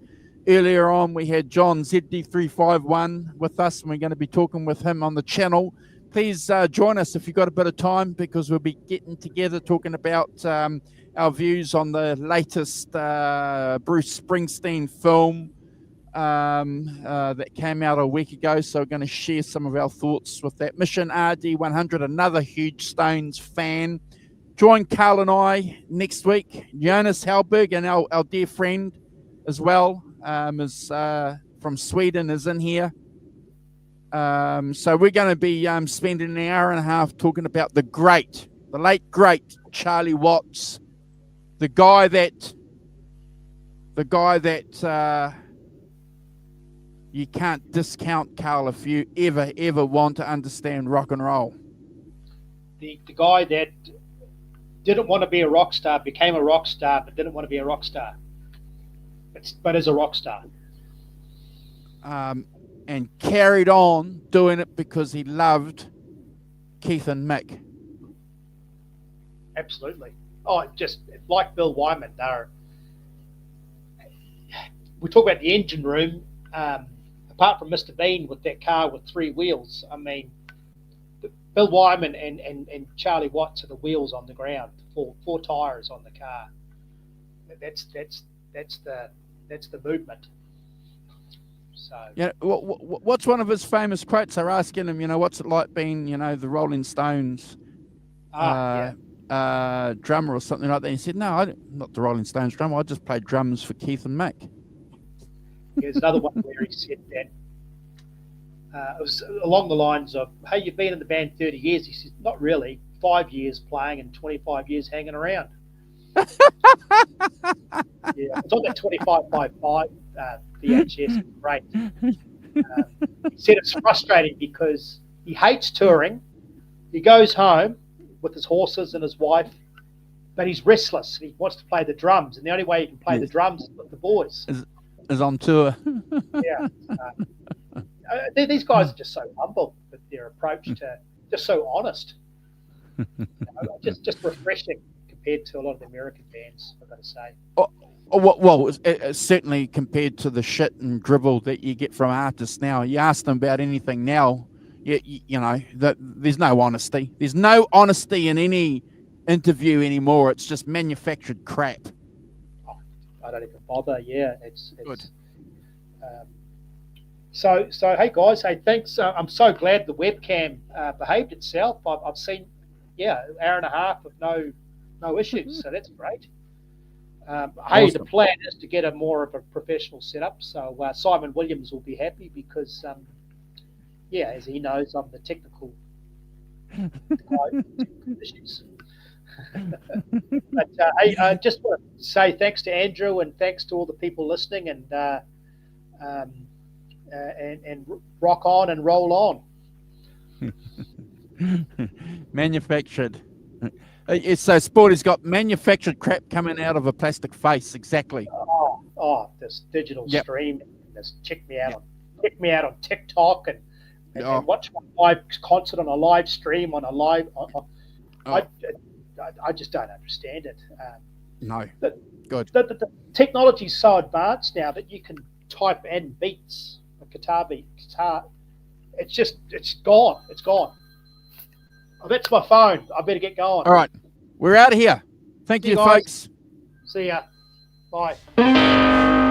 Earlier on, we had John ZD351 with us, and we're going to be talking with him on the channel please join us if you've got a bit of time, because we'll be getting together talking about our views on the latest Bruce Springsteen film that came out a week ago. So we're going to share some of our thoughts with that. Mission RD100, another huge Stones fan. Join Carl and I next week. Jonas Hellberg and our dear friend as well, is from Sweden, is in here. So we're going to be spending an hour and a half talking about the late great Charlie Watts, the guy that you can't discount, Carl, if you ever want to understand rock and roll. The guy that didn't want to be a rock star, became a rock star, but didn't want to be a rock star. But is a rock star. And carried on doing it because he loved Keith and Mick. Absolutely. Oh, just like Bill Wyman. We talk about the engine room. Apart from Mr. Bean with that car with 3 wheels, I mean, Bill Wyman and Charlie Watts are the wheels on the ground, four tires on the car. That's the movement. So yeah, what's one of his famous quotes? They're asking him, what's it like being, the Rolling Stones drummer or something like that. And he said, no, I'm not the Rolling Stones drummer. I just played drums for Keith and Mick. There's another one where he said that it was along the lines of, hey, you've been in the band 30 years. He said, not really. 5 years playing and 25 years hanging around. Yeah, it's on that 25x5 VHS. Great. He said it's frustrating because he hates touring. He goes home with his horses and his wife, but he's restless. He wants to play the drums, and the only way he can play the drums is with the boys. Is on tour. Yeah. These guys are just so humble with their approach to, just so honest. Just refreshing compared to a lot of the American bands, I've got to say. Well, certainly compared to the shit and dribble that you get from artists now. You ask them about anything now, there's no honesty. There's no honesty in any interview anymore. It's just manufactured crap. I don't even bother. Yeah, it's good. So hey guys, hey, thanks. I'm so glad the webcam behaved itself. I've seen, an hour and a half of no issues, so that's great. Hey, the plan is to get a more of a professional setup. So Simon Williams will be happy because, as he knows, I'm the technical guy with technical issues. But hey, I just want to say thanks to Andrew and thanks to all the people listening, and rock on and roll on. Manufactured. So Sporty's got manufactured crap coming out of a plastic face. Exactly. Oh, this digital stream. This check me out on TikTok and watch my live concert on a live stream on a live. I just don't understand it. No. Good. The technology's so advanced now that you can type in beats, a guitar beat, guitar. It's gone. It's gone. Oh, that's my phone. I better get going. All right. We're out of here. Thank you, folks. See ya. Bye.